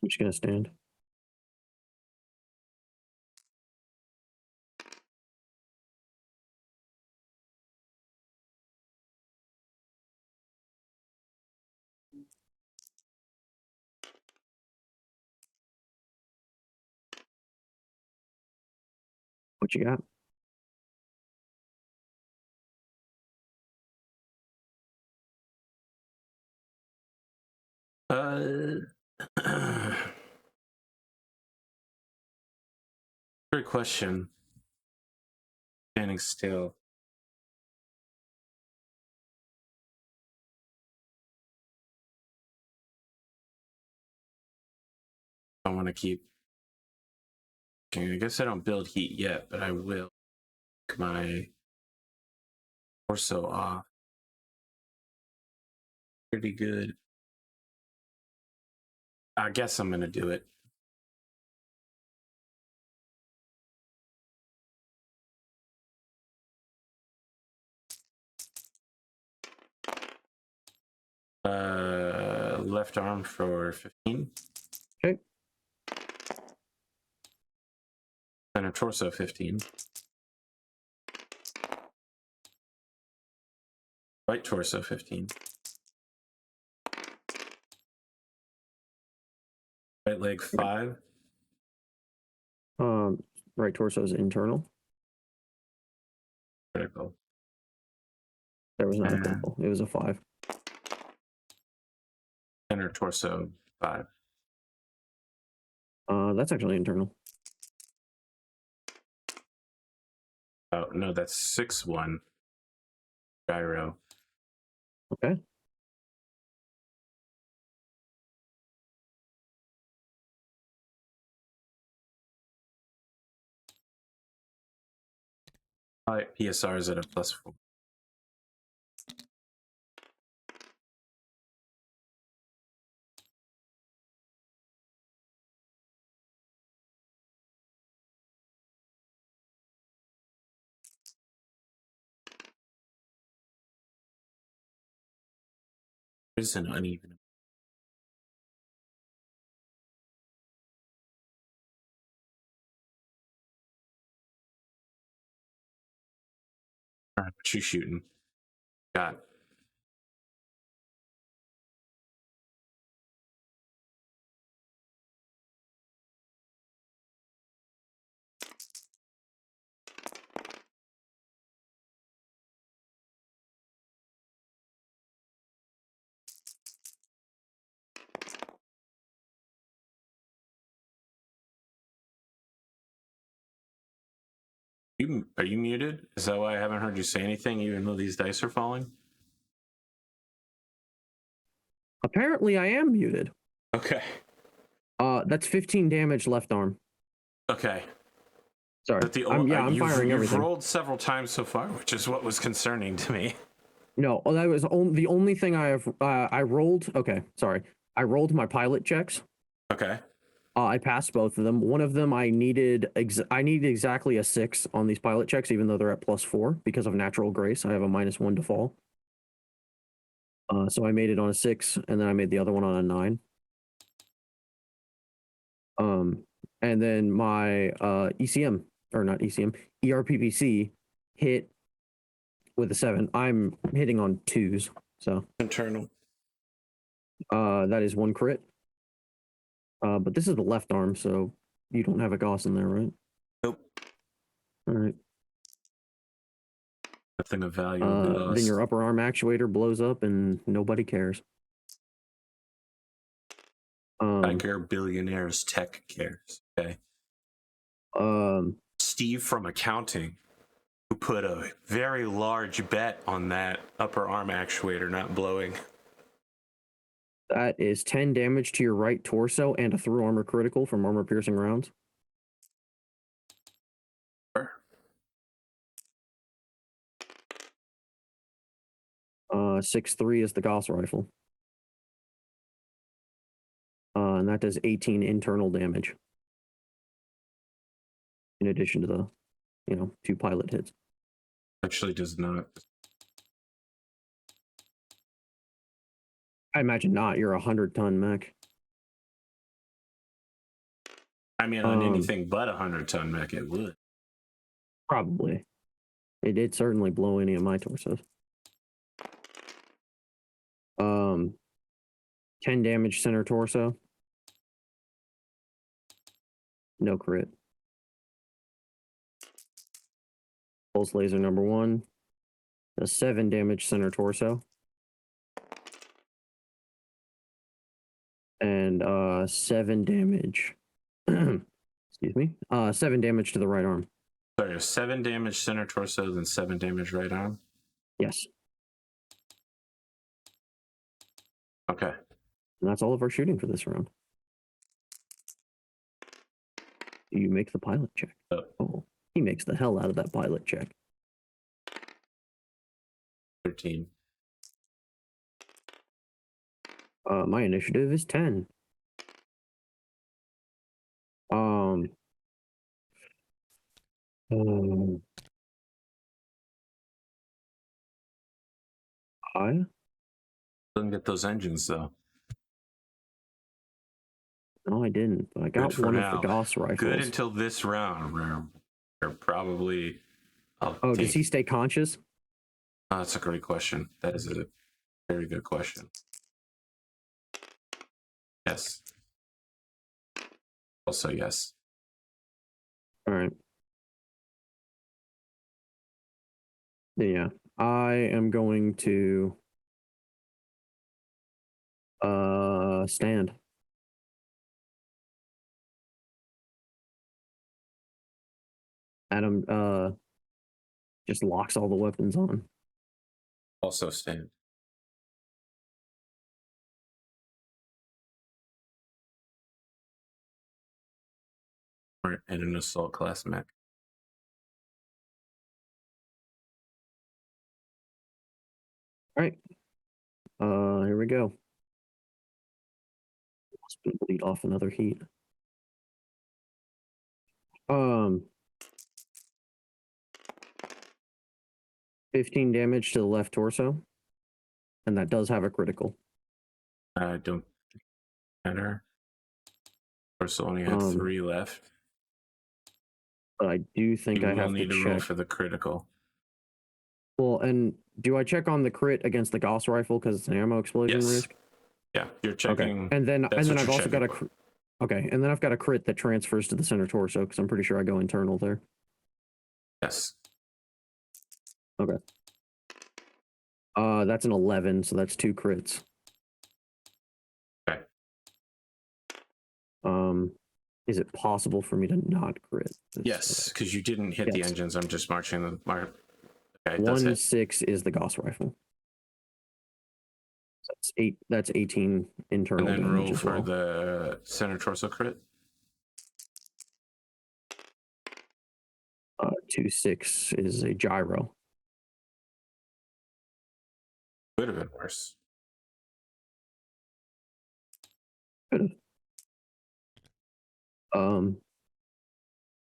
I'm just gonna stand. What you got? Great question. Standing still. I want to keep. Okay, I guess I don't build heat yet, but I will. Take my torso off. Pretty good. I guess I'm gonna do it. Left arm for 15. Okay. Center torso 15. Right torso 15. Right leg 5. Right torso is internal. Critical. There was not a critical. It was a 5. Center torso 5. That's actually internal. Oh no, that's 6-1. Gyro. Okay. All right, PSR is at a +4. It's an uneven. All right, what you shooting? Got it. Are you muted? Is that why I haven't heard you say anything, even though these dice are falling? Apparently, I am muted. Okay. That's 15 damage left arm. Okay. Sorry. But I'm firing you've everything. rolled several times so far, which is what was concerning to me. No, that was the only thing I have. I rolled. Okay, sorry. I rolled my pilot checks. Okay. I passed both of them. One of them I needed exactly a 6 on these pilot checks, even though they're at +4 because of natural grace. I have a -1 to fall. So I made it on a 6, and then I made the other one on a 9. And then my ECM, or not ECM, ERPPC hit with a 7. I'm hitting on 2s, so Internal. that is 1 crit. But this is the left arm, so you don't have a Gauss in there, right? Nope. All right. Nothing of value. Then your upper arm actuator blows up, and nobody cares. Tiger Billionaire's tech cares. Okay. Steve from accounting, who put a very large bet on that upper arm actuator not blowing. That is 10 damage to your right torso and a through armor critical from armor piercing rounds. Sure. 6-3 is the Gauss rifle. And that does 18 internal damage. In addition to the, 2 pilot hits. Actually does not. I imagine not. You're a 100-ton mech. I mean, on anything but 100-ton mech, it would. Probably. It did certainly blow any of my torsos. 10 damage center torso. No crit. Pulse laser number 1. Does 7 damage center torso. And 7 damage. Excuse me. 7 damage to the right arm. Sorry, 7 damage center torso, then 7 damage right arm? Yes. Okay. And that's all of our shooting for this round. You make the pilot check. Oh, he makes the hell out of that pilot check. 13. My initiative is 10. I Didn't get those engines though. No, I didn't. But I got one of the Gauss rifles. Good until this round, where probably. Does he stay conscious? Oh, that's a great question. That is a very good question. Yes. Also, yes. All right. Yeah, I am going to stand. Adam just locks all the weapons on. Also stand. And an assault class mech. All right. Here we go. Let's bleed off another heat. 15 damage to the left torso. And that does have a critical. I don't matter. Torso only had 3 left. But I do think I have to need to check roll for the critical. Well, and do I check on the crit against the Gauss rifle because it's an ammo explosion risk? Yeah, you're checking. Okay. And then I've also got and then I've got a crit that transfers to the center torso because I'm pretty sure I go internal there. Yes. Okay. That's an 11, so that's 2 crits. Okay. Is it possible for me to not crit? Yes, because you didn't hit the engines. I'm just marching the mark. Okay, 1-6 is the Gauss rifle. That's 18 And internal then damage roll as for well. the center torso crit. 2-6 is a gyro. Could have been worse.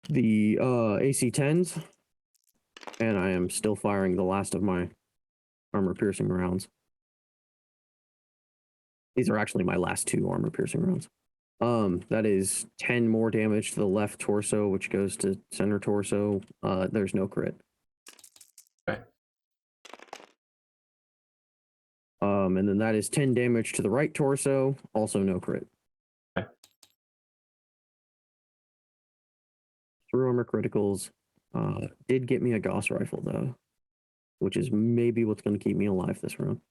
The AC-10s, and I am still firing the last of my armor-piercing rounds. These are actually my last 2 armor-piercing rounds. That is 10 more damage to the left torso, which goes to center torso. There's no crit. Okay. And then that is 10 damage to the right torso, also no crit. Okay. Through armor criticals. Did get me a Gauss rifle though, which is maybe what's going to keep me alive this round.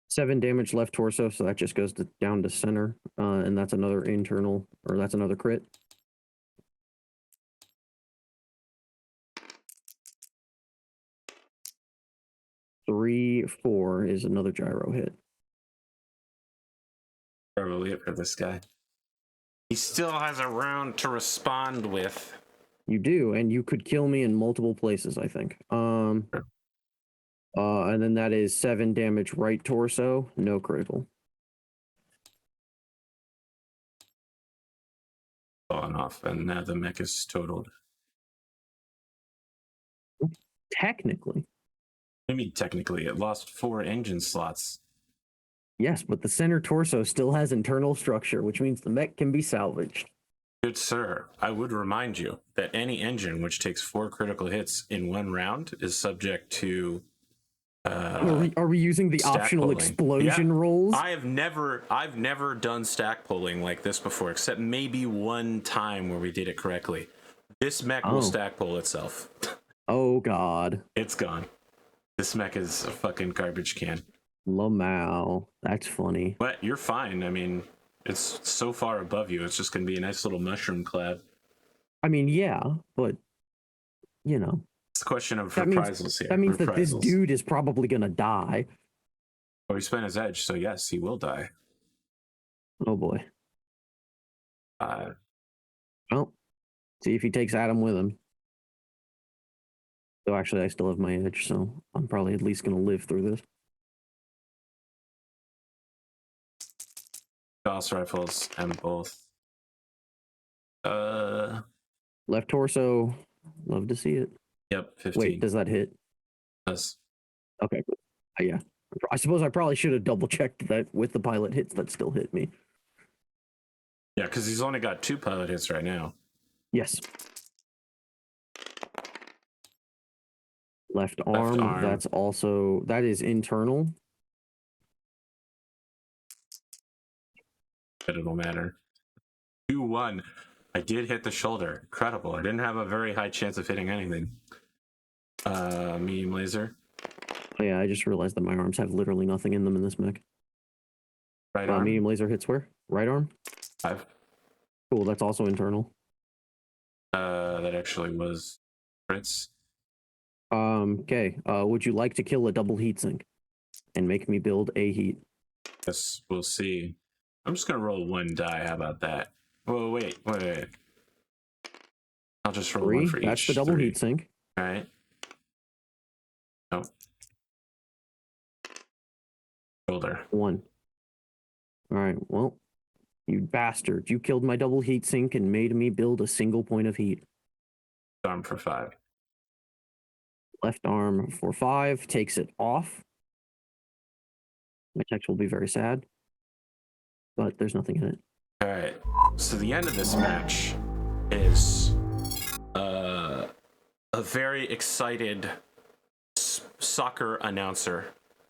7 damage left torso, so that just goes down to center, and that's another internal, or that's another crit. Three, 4 is another gyro hit. Probably it for this guy. He still has a round to respond with. You do, and you could kill me in multiple places, I think. And then that is 7 damage right torso, no critical. Falling off, and now the mech is totaled. Technically. I mean, technically, it lost 4 engine slots. Yes, but the center torso still has internal structure, which means the mech can be salvaged. Good sir, I would remind you that any engine which takes 4 critical hits in 1 round is subject to are we using the optional pulling. explosion rolls? I've never done stack pulling like this before, except maybe one time where we did it correctly. This mech will stack pull itself. Oh god. It's gone. This mech is a fucking garbage can. Lamau. That's funny. But you're fine. I mean, it's so far above you, it's just gonna be a nice little mushroom cloud. I mean, yeah, but you know. It's a question of reprisals here. That means that this dude is probably gonna die. Well, he spent his edge, so yes, he will die. Oh boy. Well, see if he takes Adam with him. So actually, I still have my edge, so I'm probably at least gonna live through this. Gauss rifles and both. Left torso. Love to see it. Yep, 15. Wait, does that hit? Yes. Okay, good. Yeah. I suppose I probably should have double checked that with the pilot hits that still hit me. Yeah, because he's only got 2 pilot hits right now. Yes. Left arm. That's also, that is internal. But it'll matter. 2-1. I did hit the shoulder. Incredible. I didn't have a very high chance of hitting anything. Medium laser. Oh yeah, I just realized that my arms have literally nothing in them in this mech. Right arm. Medium laser hits where? Right arm? 5. Cool, that's also internal. That actually was crits. Okay. Would you like to kill a double heatsink and make me build a heat? Yes, we'll see. I'm just gonna roll 1 die. How about that? Whoa, wait. I'll just roll 1 for each. That's the double heatsink. All right. Oh. Shoulder. 1. All right. Well, you bastard! You killed my double heatsink and made me build a single point of heat. Arm for 5. Left arm for 5 takes it off. My text will be very sad, but there's nothing in it. All right. So the end of this match is a very excited soccer announcer,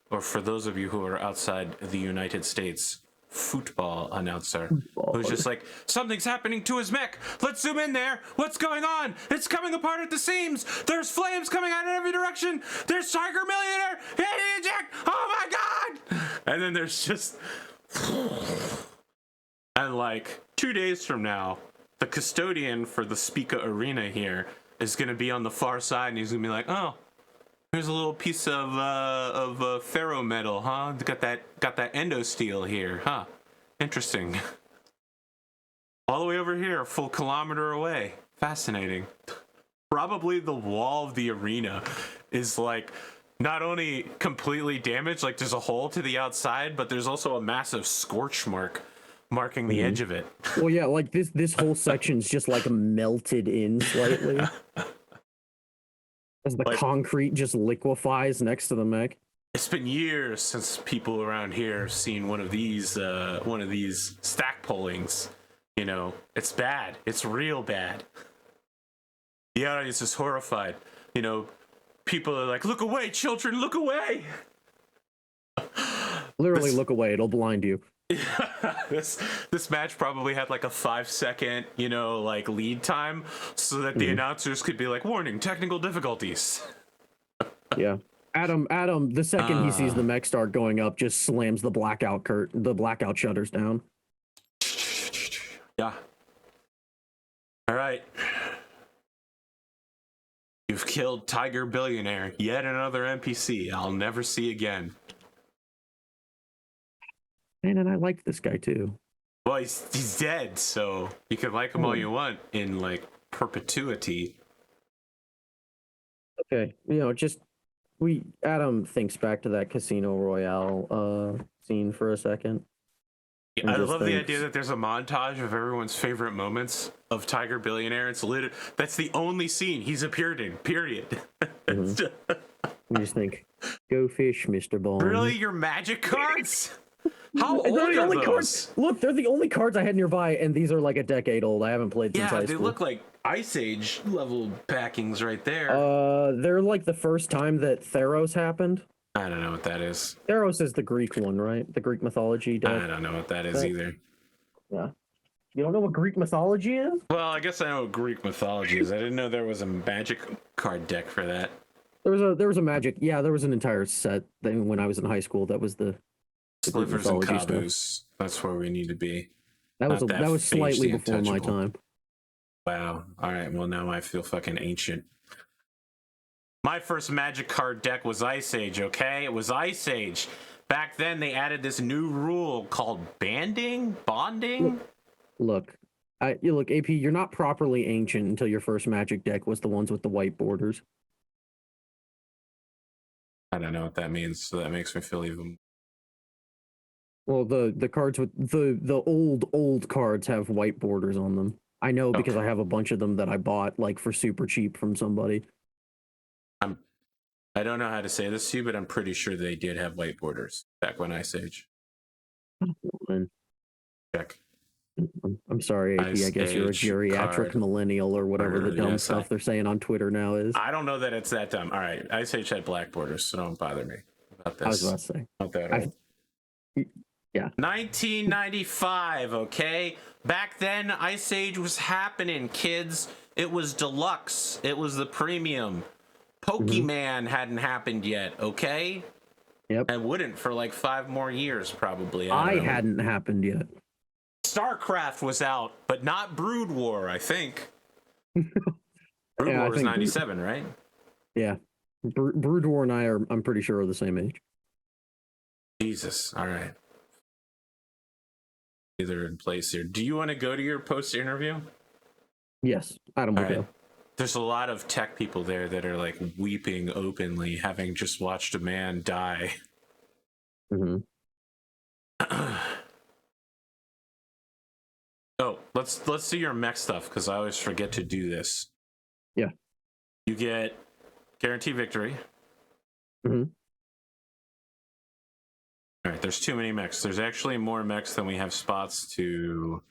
or for those of you who are outside the United States, football announcer, who's just like, something's happening to his mech. Let's zoom in there. What's going on? It's coming apart at the seams. There's flames coming out in every direction. There's Tiger Millionaire. Eject. Oh my God. And then there's just... And like 2 days from now, the custodian for the Spica Arena here is going to be on the far side, and he's going to be like, oh, Here's a little piece of ferro metal, huh? Got that endo steel here, huh? Interesting. All the way over here, a full kilometer away. Fascinating. Probably the wall of the arena is like not only completely damaged, like there's a hole to the outside, but there's also a massive scorch mark marking the edge of it. Well, yeah, like this whole section's just like melted in slightly. As the concrete just liquefies next to the mech. It's been years since people around here have seen one of these stack pullings. You know, it's bad. It's real bad. The audience is horrified. You know, people are like, "Look away, children! Look away!" Literally, look away. It'll blind you. This match probably had like a 5-second, you know, like lead time, so that the announcers could be like, "Warning, technical difficulties." Yeah, Adam. The second he sees the mech start going up, just slams the blackout shutters down. Yeah. All right. You've killed Tiger Billionaire, yet another NPC I'll never see again. Man, and I liked this guy too. Well, he's dead, so you can like him all you want in like perpetuity. Okay, you know, Adam thinks back to that Casino Royale scene for a second. I love the idea that there's a montage of everyone's favorite moments of Tiger Billionaire. It's that's the only scene he's appeared in, period. You just think, go fish, Mr. Bond. Really? Your magic cards? How old they're the are only those? Cards. Look, they're the only cards I had nearby, and these are like a decade old. I haven't played since high school. Yeah, they look like Ice Age level packings right there. They're like the first time that Theros happened. I don't know what that is. Theros is the Greek one, right? The Greek mythology deck. I don't know what that is either. Yeah. You don't know what Greek mythology is? Well, I guess I know what Greek mythology is. I didn't know there was a magic card deck for that. There was a magic. Yeah, there was an entire set when I was in high school. That was the Slivers and Caboose. That's where we need to be. That was slightly before my time. Wow. All right. Well, now I feel fucking ancient. My first magic card deck was Ice Age, okay? It was Ice Age. Back then, they added this new rule called bonding? Look, AP, you're not properly ancient until your first magic deck was the ones with the white borders. I don't know what that means, so that makes me feel even... Well, the cards with the old cards have white borders on them. I know because I have a bunch of them that I bought like for super cheap from somebody. I don't know how to say this to you, but I'm pretty sure they did have white borders back when Ice Age. Check. I'm sorry, AP. I guess you're a geriatric millennial or whatever the dumb stuff they're saying on Twitter now is. I don't know that it's that dumb. All right, Ice Age had black borders, so don't bother me about this. I was about to say. Not that old. Yeah. 1995, okay? Back then, Ice Age was happening, kids. It was deluxe. It was the premium. Pokemon hadn't happened yet, okay? Yep. And wouldn't for like 5 more years, probably. I hadn't happened yet. StarCraft was out, but not Brood War, I think. Brood War was 97, right? Yeah. Brood War and I'm pretty sure, are the same age. Jesus. All right. Either in place here. Do you want to go to your post-interview? Yes. Adam will go. There's a lot of tech people there that are like weeping openly, having just watched a man die. Oh, let's do your mech stuff because I always forget to do this. Yeah. You get guarantee victory. All right, there's too many mechs. There's actually more mechs than we have spots to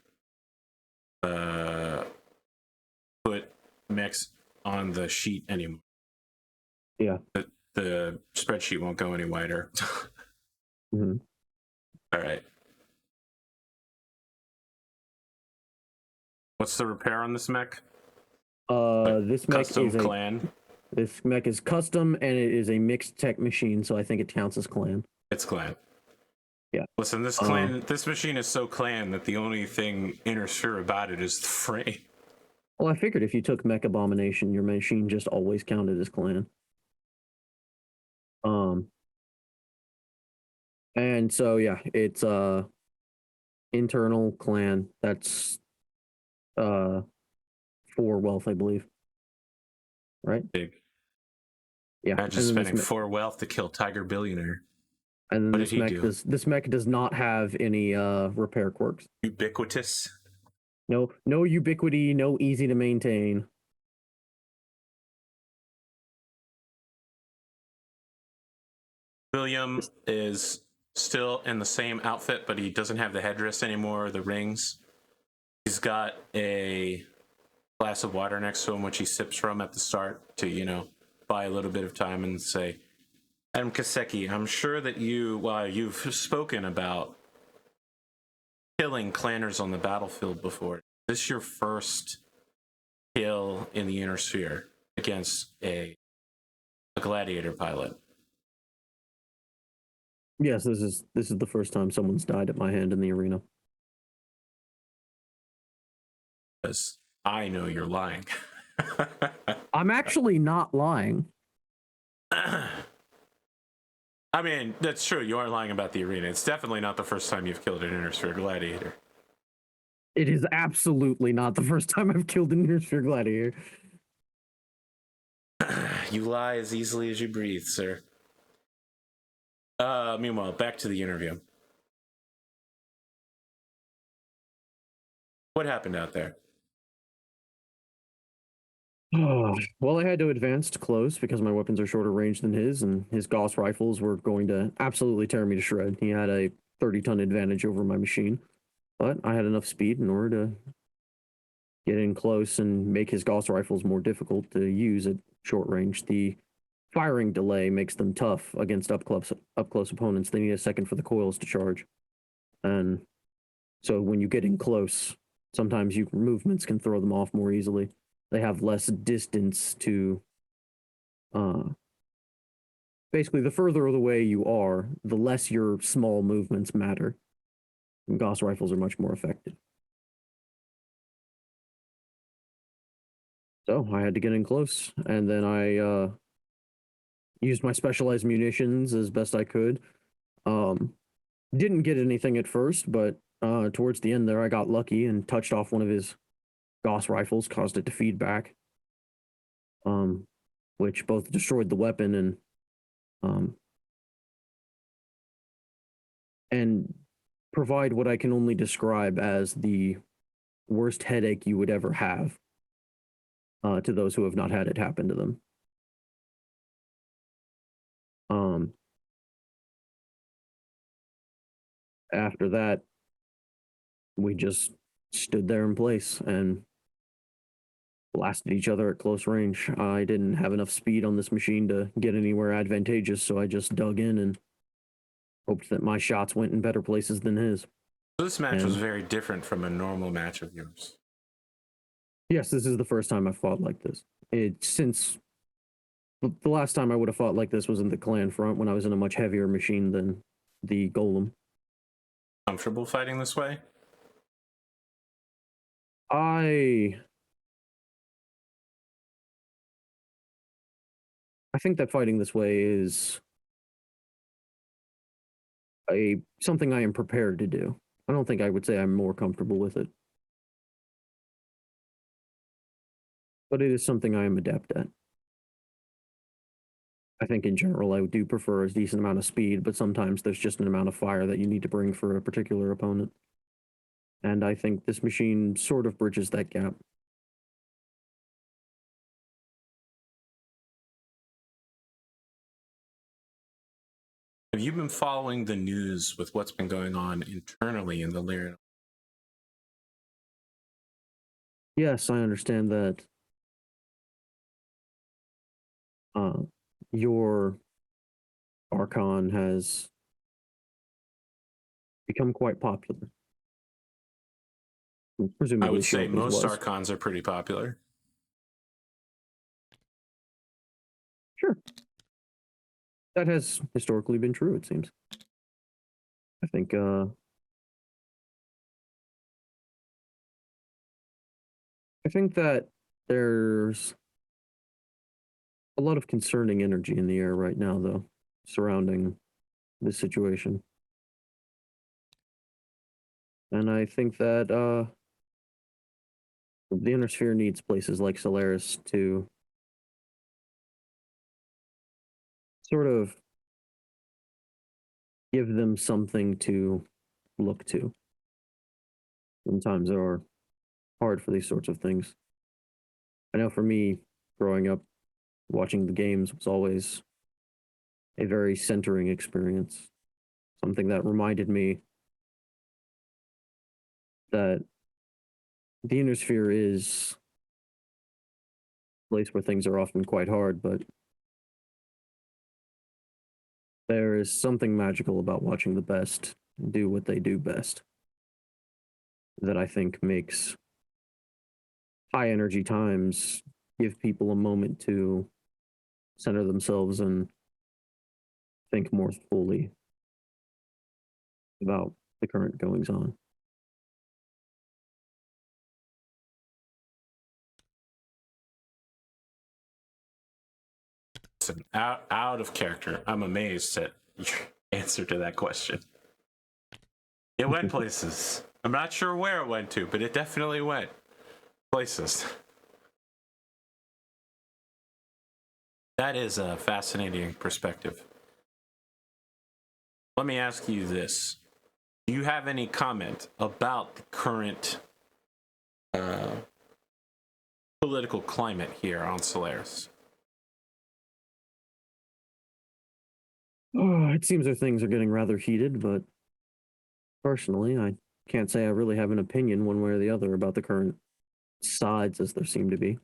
put mechs on the sheet anymore. Yeah. The spreadsheet won't go any wider. All right. What's the repair on this mech? This mech custom is clan. This mech is custom and it is a mixed tech machine, so I think it counts as clan. It's clan. Yeah. Listen, this clan, this machine is so clan that the only thing interfere about it is the frame. Well, I figured if you took Mech Abomination, your machine just always counted as clan. Um, and so yeah, it's internal clan. That's uh 4 wealth, I believe. Right? Big. Yeah. Imagine spending 4 wealth to kill Tiger Billionaire. And then What did he do? this mech does not have any repair quirks. Ubiquitous. No ubiquity, no easy to maintain. William is still in the same outfit, but he doesn't have the headdress anymore, or the rings. He's got a glass of water next to him, which he sips from at the start to, buy a little bit of time and say, Adam Kiseki, I'm sure that you've spoken about killing clanners on the battlefield before. Is this your first kill in the inner sphere against a gladiator pilot? Yes, this is the first time someone's died at my hand in the arena. Because I know you're lying. I'm actually not lying. I mean, that's true. You are lying about the arena. It's definitely not the first time you've killed an inner sphere gladiator. It is absolutely not the first time I've killed an inner sphere gladiator. You lie as easily as you breathe, sir. Meanwhile, back to the interview. What happened out there? Well, I had to advance to close because my weapons are shorter range than his, and his Gauss rifles were going to absolutely tear me to shred. He had a 30-ton advantage over my machine, but I had enough speed in order to get in close and make his Gauss rifles more difficult to use at short range. The firing delay makes them tough against up close opponents. They need a second for the coils to charge, and so when you get in close, sometimes your movements can throw them off more easily. They have less distance to basically the further away you are, the less your small movements matter. And Gauss rifles are much more effective. So I had to get in close, and then I used my specialized munitions as best I could. Didn't get anything at first, but towards the end there I got lucky and touched off one of his Gauss rifles, caused it to feed back, which both destroyed the weapon and provide what I can only describe as the worst headache you would ever have to those who have not had it happen to them. After that, we just stood there in place and blasted each other at close range. I didn't have enough speed on this machine to get anywhere advantageous, so I just dug in and hoped that my shots went in better places than his. So this match was very different from a normal match of yours. Yes, this is the first time I've fought like this. Since the last time I would have fought like this was in the clan front when I was in a much heavier machine than the golem. Comfortable fighting this way? I think that fighting this way is something I am prepared to do. I don't think I would say I'm more comfortable with it. But it is something I am adept at. I think in general I do prefer a decent amount of speed, but sometimes there's just an amount of fire that you need to bring for a particular opponent. And I think this machine sort of bridges that gap. Have you been following the news with what's been going on internally in the Lyrian? Yes, I understand that your Archon has become quite popular. Presumably I would say Sharpie's most was. Archons are pretty popular. Sure. That has historically been true, it seems. I think that there's a lot of concerning energy in the air right now, though. surrounding this situation. And I think that the inner sphere needs places like Solaris to sort of give them something to look to. Sometimes they are hard for these sorts of things. I know for me, growing up, watching the games was always a very centering experience. Something that reminded me that the inner sphere is a place where things are often quite hard, but there is something magical about watching the best do what they do best that I think makes high energy times give people a moment to center themselves and think more fully about the current goings on. Listen, out of character. I'm amazed at your answer to that question. It went places. I'm not sure where it went to, but it definitely went places. That is a fascinating perspective. Let me ask you this. Do you have any comment about the current political climate here on Solaris? Oh, it seems that things are getting rather heated, but personally, I can't say I really have an opinion one way or the other about the current sides as there seem to be.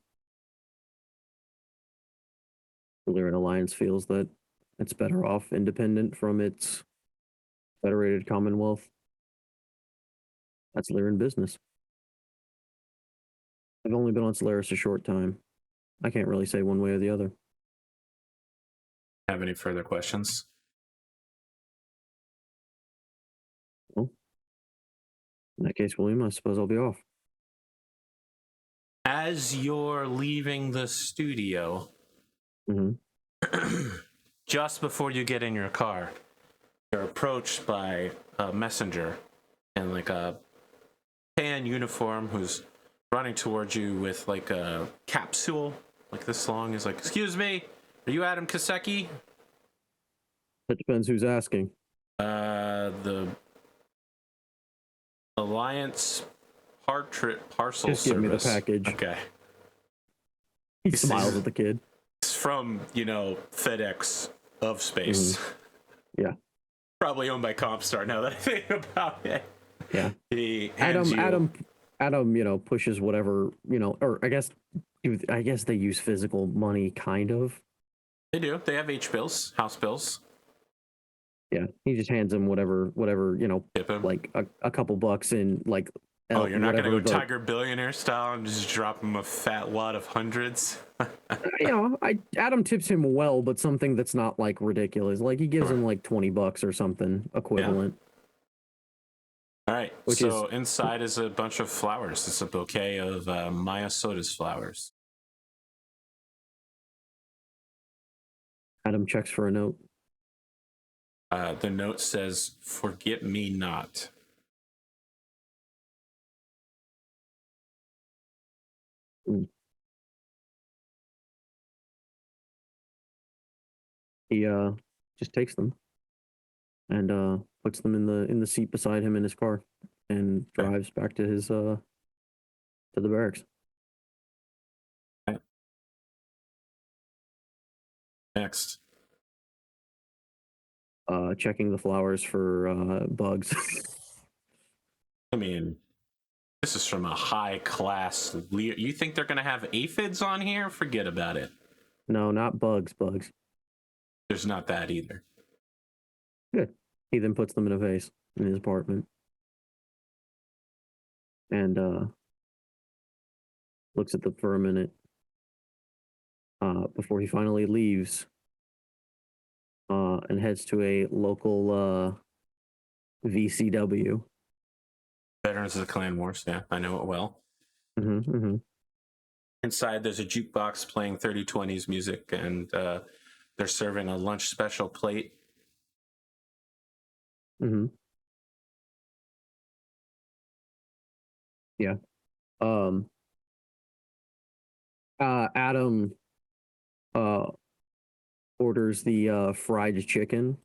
The Lyran Alliance feels that it's better off independent from its federated Commonwealth. That's Lyran business. I've only been on Solaris a short time. I can't really say one way or the other. Have any further questions? Well, in that case, William, I suppose I'll be off. As you're leaving the studio, just before you get in your car, you're approached by a messenger in like a tan uniform who's running towards you with like a capsule like this long. He's like, "Excuse me, are you Adam Kiseki?" That depends who's asking. The Alliance Hard Trip Parcel Just Service. give me the package. Okay. He smiles at the kid. It's from, FedEx of space. Yeah. Probably owned by Comstar now that I think about it. Yeah. He Adam, pushes whatever, or I guess they use physical money, kind of. They do. They have H-bills, house bills. Yeah. He just hands him whatever, Tip him. like a couple bucks in, like, oh, you're not going to go Tiger Billionaire style and just drop him a fat wad of hundreds? Adam tips him well, but something that's not, like, ridiculous. Like, he gives him, like, $20 or something equivalent. Yeah. All right. Inside is a bunch of flowers. It's a bouquet of Maya Soda's flowers. Adam checks for a note. The note says, "Forget me not." He just takes them and puts them in the seat beside him in his car and drives back to his to the barracks. Okay. Next. Checking the flowers for bugs. I mean, this is from a high class. You think they're going to have aphids on here? Forget about it. No, not bugs. There's not that either. Good. He then puts them in a vase in his apartment and looks at them for a minute before he finally leaves and heads to a local VCW. Veterans of the Clan Wars. Yeah, I know it well. Inside, there's a jukebox playing 3020s music, and They're serving a lunch special plate. Mm-hmm. Yeah. Adam uh orders the fried chicken,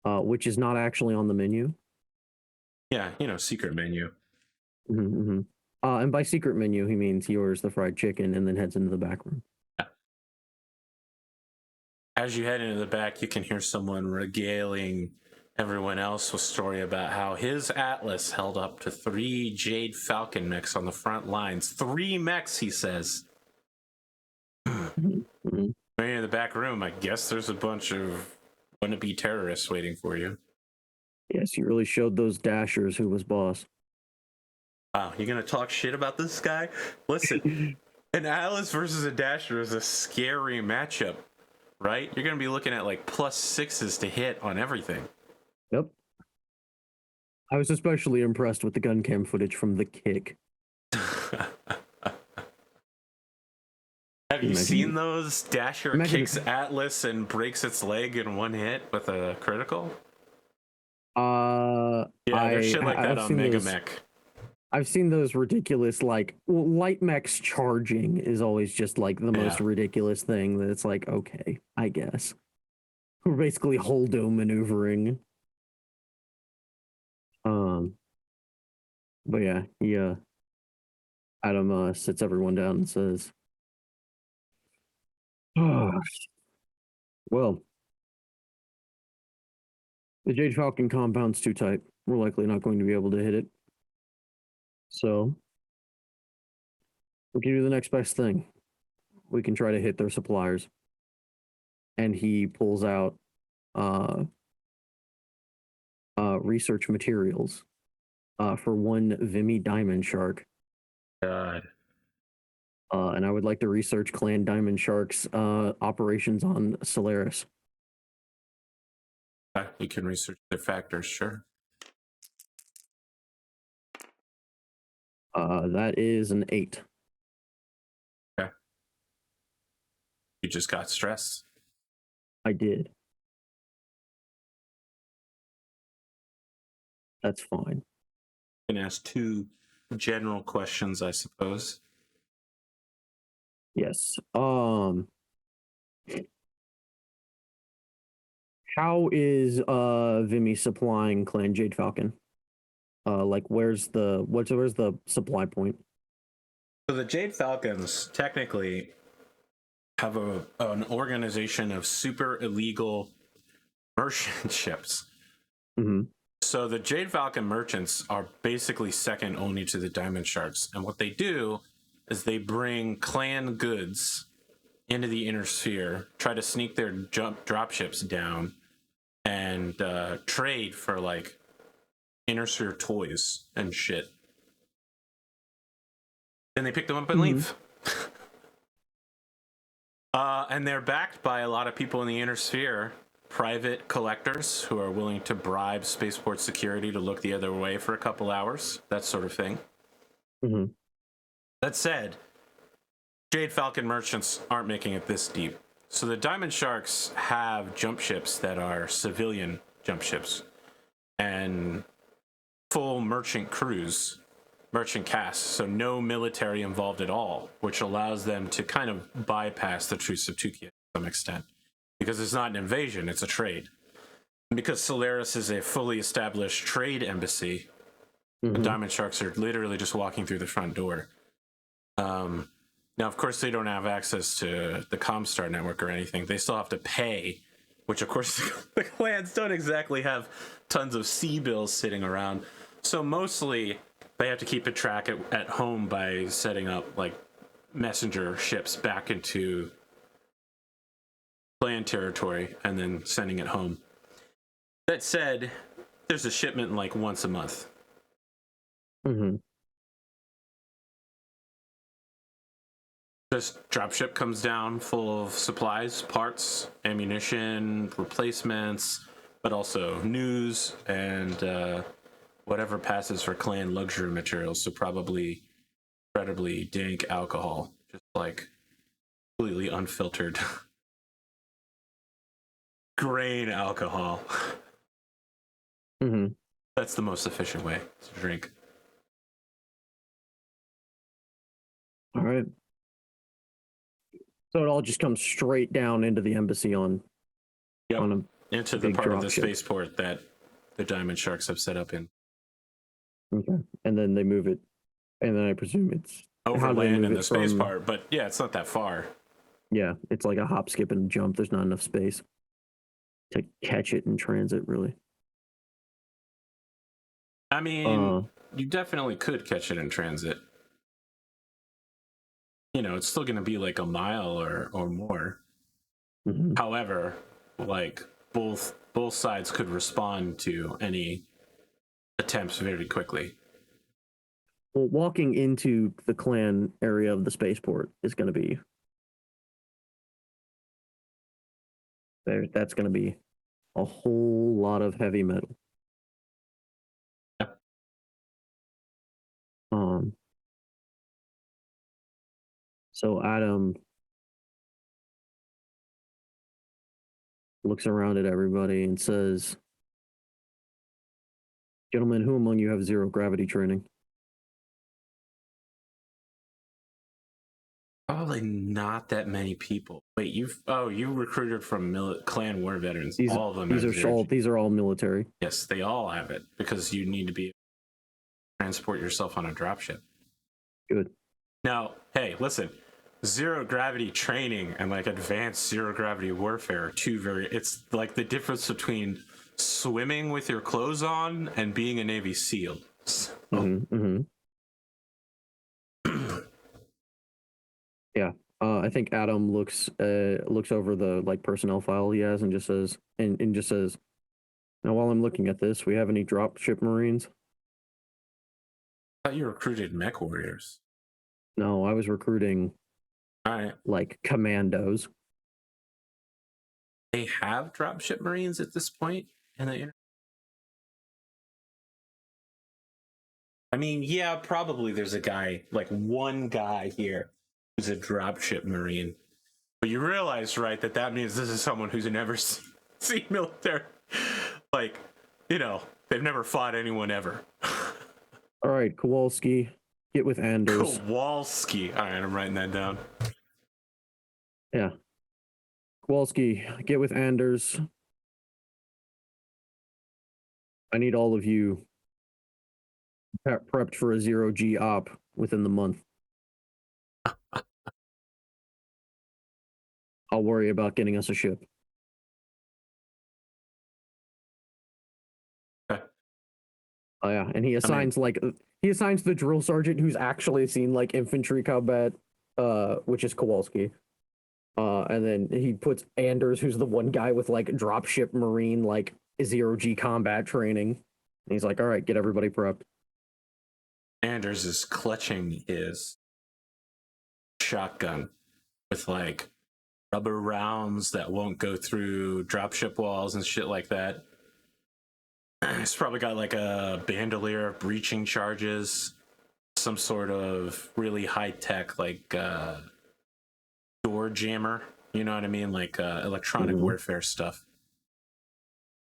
which is not actually on the menu. Yeah, secret menu. Mm-hmm. And by secret menu, he means he orders the fried chicken and then heads into the back room. As you head into the back, you can hear someone regaling everyone else with a story about how his Atlas held up to 3 Jade Falcon mechs on the front lines. 3 mechs, he says. Mm-hmm. When you're in the back room, I guess there's a bunch of wannabe terrorists waiting for you. Yes, you really showed those dashers who was boss. Wow, you gonna talk shit about this guy? Listen, an Atlas versus a Dasher is a scary matchup, right? You're gonna be looking at like +6s to hit on everything. Yep. I was especially impressed with the gun cam footage from the kick. Have you seen those? Dasher kicks Atlas and breaks its leg in one hit with a critical? Yeah, there's shit like that on Mega Mech. I've seen those ridiculous, like, light mechs charging is always just like the most ridiculous thing that it's like, okay, I guess. We're basically holdo maneuvering. But yeah, Adam sits everyone down and says, oh, well, the Jade Falcon compound's too tight. We're likely not going to be able to hit it. So we can do the next best thing. We can try to hit their suppliers. And he pulls out research materials for one Vimy Diamond Shark. God. And I would like to research Clan Diamond Shark's operations on Solaris. You can research their factors, sure. That is an 8. Okay. You just got stressed. I did. That's fine. You can ask 2 general questions, I suppose. Yes. How is Vimy supplying Clan Jade Falcon? Like where's the supply point? So the Jade Falcons technically have an organization of super illegal merchant ships. Mm-hmm. So the Jade Falcon merchants are basically second only to the Diamond Sharks. And what they do is they bring clan goods into the inner sphere, try to sneak their dropships down, and trade for like inner sphere toys and shit. Then they pick them up and leave. And they're backed by a lot of people in the inner sphere, private collectors who are willing to bribe spaceport security to look the other way for a couple hours, that sort of thing. Mm-hmm. That said, Jade Falcon merchants aren't making it this deep. So the Diamond Sharks have jump ships that are civilian jump ships and full merchant crews, merchant casts, so no military involved at all, which allows them to kind of bypass the Truce of Tukia to some extent. Because it's not an invasion, it's a trade. And because Solaris is a fully established trade embassy, the Diamond Sharks are literally just walking through the front door. Now, of course, they don't have access to the Comstar network or anything. They still have to pay, which, of course, the clans don't exactly have tons of C-bills sitting around. So mostly, they have to keep a track at home by setting up, like, messenger ships back into clan territory and then sending it home. That said, there's a shipment like once a month. Mm-hmm. This dropship comes down full of supplies, parts, ammunition, replacements, but also news and whatever passes for clan luxury materials. So probably incredibly dank alcohol, just like completely unfiltered. grain alcohol. Mm-hmm. That's the most efficient way to drink. All right. So it all just comes straight down into the embassy on into the part of the spaceport that the Diamond Sharks have set up in. Okay. And then they move it, and then I presume it's overland in the space part, but yeah, it's not that far. Yeah, it's like a hop, skip, and jump. There's not enough space to catch it in transit, really. I mean, you definitely could catch it in transit. You know, it's still going to be like a mile or more. Mm-hmm. However, like both sides could respond to any attempts very quickly. Well, walking into the clan area of the spaceport is going to be that's going to be a whole lot of heavy metal. Yeah. So Adam looks around at everybody and says, "Gentlemen, who among you have zero gravity training?" Probably not that many people. Wait, you recruited from clan war veterans. All of them. These are all military. Yes, they all have it because you need to be transport yourself on a dropship. Good. Now, hey, listen. Zero gravity training and like advanced zero gravity warfare are it's like the difference between swimming with your clothes on and being a Navy SEAL. So. Mm-hmm. Yeah. I think Adam looks over the like personnel file he has and just says now while I'm looking at this, we have any dropship Marines? I thought you recruited mech warriors. No, I was recruiting like commandos. They have dropship Marines at this point in the I mean, yeah, probably there's a guy, like one guy here who's a dropship Marine. But you realize, right, that means this is someone who's never seen military. Like, you know, they've never fought anyone ever. All right, Kowalski, get with Anders. Kowalski. All right, I'm writing that down. Yeah. Kowalski, get with Anders. I need all of you prepped for a 0G op within the month. I'll worry about getting us a ship. Oh yeah, and he assigns the drill sergeant who's actually seen like infantry combat, which is Kowalski. And then he puts Anders, who's the one guy with like dropship Marine like 0G combat training. And he's like, all right, get everybody prepped. Anders is clutching his shotgun with like rubber rounds that won't go through dropship walls and shit like that. He's probably got like a bandolier of breaching charges, some sort of really high tech like door jammer, you know what I mean, like electronic warfare stuff.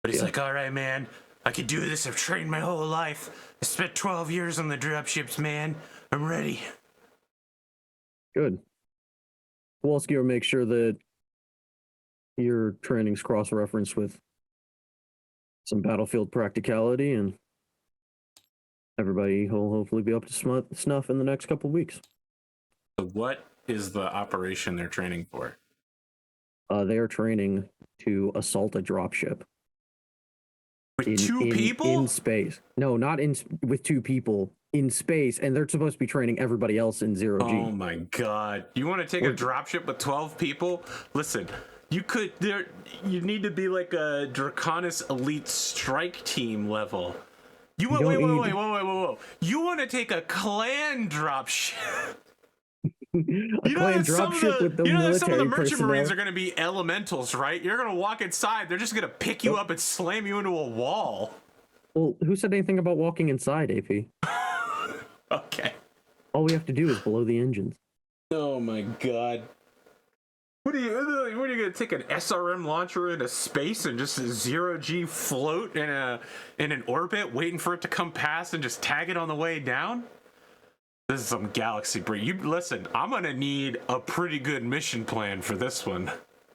But he's like, all right, man, I can do this. I've trained my whole life. I spent 12 years on the dropships, man. I'm ready. Good. Kowalski will make sure that your training's cross-referenced with some battlefield practicality, and everybody will hopefully be up to snuff in the next couple weeks. So what is the operation they're training for? They are training to assault a dropship. With two people? In space. No, not with two people. In space, and they're supposed to be training everybody else in 0G. Oh my god. You want to take a dropship with 12 people? Listen, you need to be like a Draconis elite strike team level. Wait. You want to take a clan dropship? Some of the merchant marines are going to be elementals, right? You're going to walk inside, they're just going to pick you up and slam you into a wall. Well, who said anything about walking inside, AP? Okay. All we have to do is blow the engines. Oh my god. What are you gonna take an SRM launcher into space and just a 0G float in an orbit, waiting for it to come past and just tag it on the way down? This is some galaxy breed. You listen. I'm gonna need a pretty good mission plan for this one.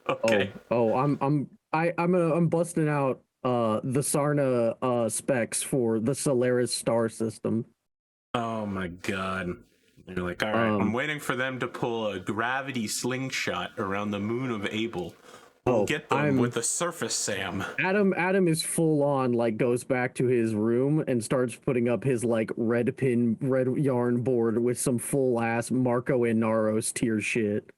Okay. I'm busting out the Sarna specs for the Solaris star system. Oh my god. You're like, all right, I'm waiting for them to pull a gravity slingshot around the moon of Abel. We'll get them with the surface Sam. Adam is full on, like, goes back to his room and starts putting up his like red yarn board with some full ass Marco and Naros tier shit.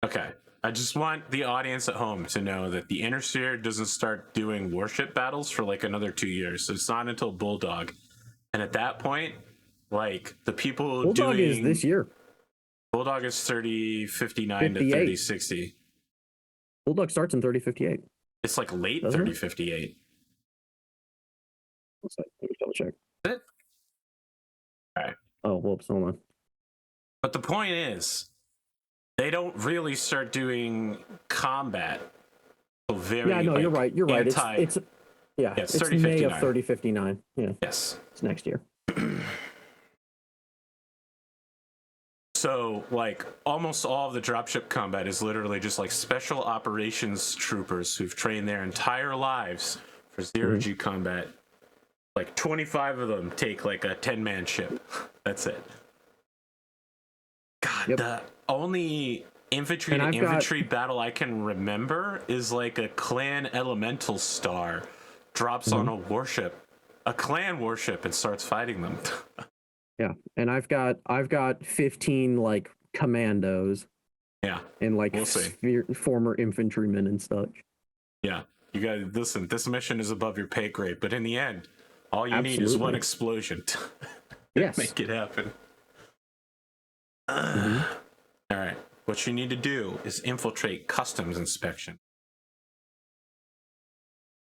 Okay. I just want the audience at home to know that the Intersphere doesn't start doing warship battles for like another 2 years. So it's not until Bulldog. And at that point, like the people Bulldog is this year. Bulldog is 3059 to 3060. Bulldog starts in 3058. It's like late 3058. Let me double check. Is it? All right. Oh, whoops, hold on. But the point is, they don't really start doing combat. Yeah, no, you're right. You're right. It's May of 3059. Yeah. Yes. It's next year. So, like, almost all of the dropship combat is literally just like special operations troopers who've trained their entire lives for zero-G combat. Like, 25 of them take like a 10-man ship. That's it. God, the only infantry battle I can remember is like a clan elemental star drops on a warship, a clan warship, and starts fighting them. Yeah, and I've got 15 like commandos. Yeah, and like former infantrymen and such. Yeah, you gotta listen. This mission is above your pay grade, but in the end, all you need is one explosion to make it happen. All right, what you need to do is infiltrate customs inspection.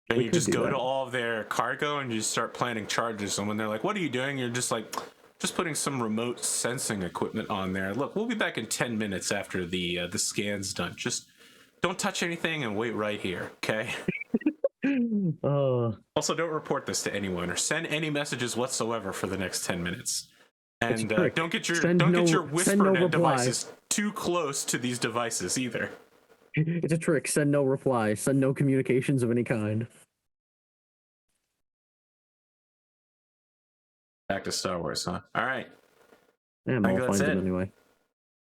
And you just go to all of their cargo and you just start planning charges. And when they're like, "What are you doing?" You're just like, just putting some remote sensing equipment on there. Look, we'll be back in 10 minutes after the scan's done. Just don't touch anything and wait right here, okay? Also, don't report this to anyone or send any messages whatsoever for the next 10 minutes. And don't get your WhisperNet devices too close to these devices either. It's a trick. Send no reply. Send no communications of any kind. Back to Star Wars, huh? All right. Yeah, I'll find them anyway.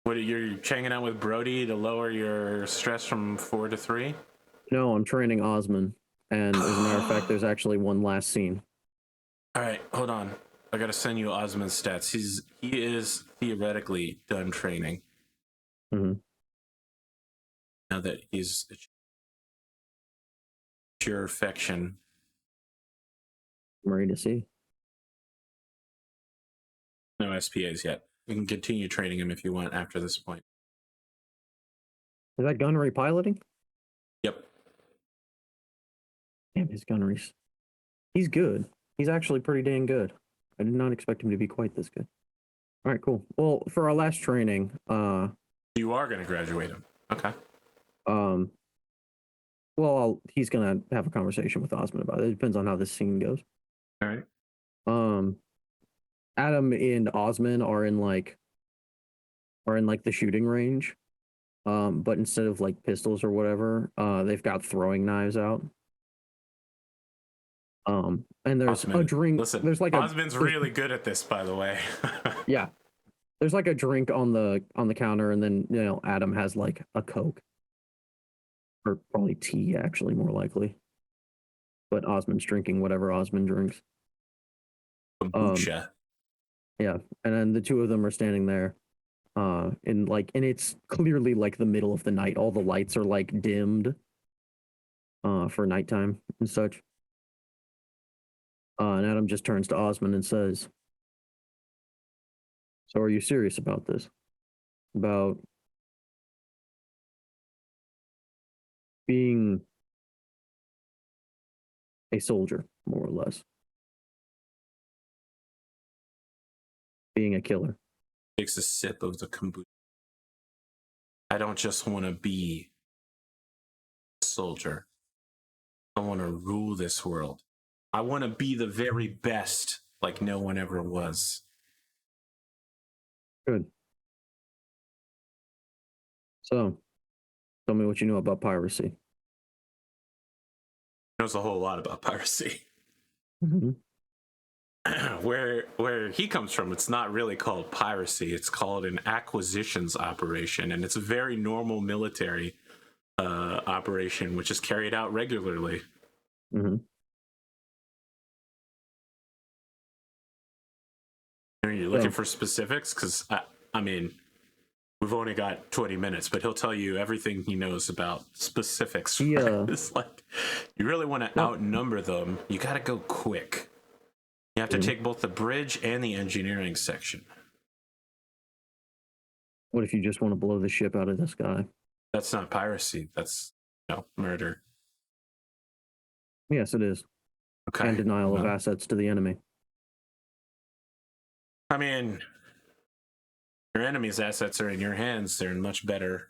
What, you're hanging out with Brody to lower your stress from 4 to 3? No, I'm training Osman. And as a matter of fact, there's actually one last scene. All right, hold on. I gotta send you Osman's stats. He is theoretically done training. Mm-hmm. Now that he's pure affection. I'm ready to see. No SPAs yet. You can continue training him if you want after this point. Is that gunnery piloting? Yep. Damn, his gunnery's... He's good. He's actually pretty dang good. I did not expect him to be quite this good. All right, cool. Well, for our last training... You are going to graduate him. Okay. Well, he's going to have a conversation with Osman about it. It depends on how this scene goes. All right. Adam and Osman are in like the shooting range, but instead of like pistols or whatever, they've got throwing knives out. And there's a drink. Listen, there's like Osman's really good at this, by the way. Yeah, there's like a drink on the counter, and then Adam has like a Coke, or probably tea, actually, more likely. But Osman's drinking whatever Osman drinks. Kombucha. Yeah, and then the two of them are standing there, and it's clearly like the middle of the night. All the lights are like dimmed, for nighttime and such. And Adam just turns to Osman and says, "So are you serious about this? About being a soldier, more or less? Being a killer?" Takes a sip of the kombucha. I don't just want to be a soldier. I want to rule this world. I want to be the very best, like no one ever was. Good. So, tell me what you know about piracy. Knows a whole lot about piracy. Mm-hmm. Where he comes from, it's not really called piracy. It's called an acquisitions operation, and it's a very normal military operation, which is carried out regularly. Mm-hmm. Are you looking for specifics? Because I mean, we've only got 20 minutes, but he'll tell you everything he knows about specifics. Yeah. It's like, you really want to outnumber them, you got to go quick. You have to take both the bridge and the engineering section. What if you just want to blow the ship out of the sky? That's not piracy. That's murder. Yes, it is. Okay. And denial of assets to the enemy. I mean, your enemy's assets are in your hands. They're in much better.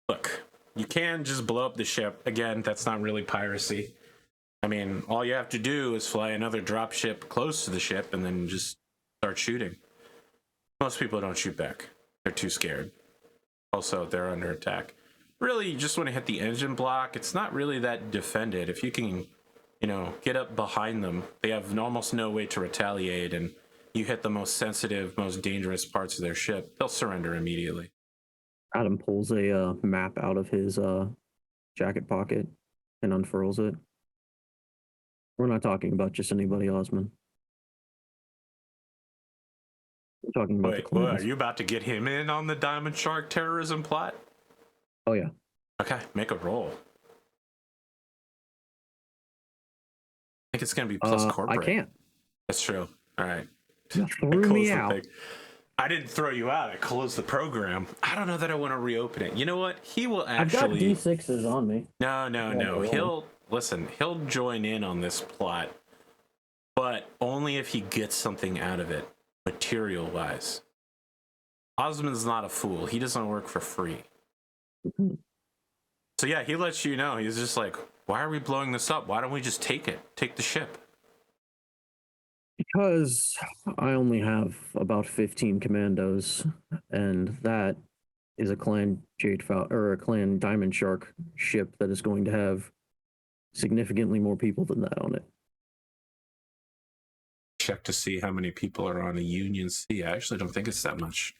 Look, you can just blow up the ship. Again, that's not really piracy. I mean, all you have to do is fly another drop ship close to the ship and then just start shooting. Most people don't shoot back. They're too scared. Also, they're under attack. Really, you just want to hit the engine block. It's not really that defended. If you can, get up behind them, they have almost no way to retaliate, and you hit the most sensitive, most dangerous parts of their ship, they'll surrender immediately. Adam pulls a map out of his jacket pocket and unfurls it. We're not talking about just anybody, Osman. We're talking about the clans. Are you about to get him in on the Diamond Shark terrorism plot? Oh, yeah. Okay, make a roll. I think it's going to be plus corporate. I can't. That's true. All right. You threw me out. I didn't throw you out. I closed the program. I don't know that I want to reopen it. You know what? He will actually... I've got D6s on me. No. He'll join in on this plot, but only if he gets something out of it, material-wise. Osman's not a fool. He doesn't work for free. Mm-hmm. So yeah, he lets you know. He's just like, why are we blowing this up? Why don't we just take it? Take the ship. Because I only have about 15 commandos, and that is a clan a clan Diamond Shark ship that is going to have significantly more people than that on it. Check to see how many people are on a Union Sea. I actually don't think it's that much.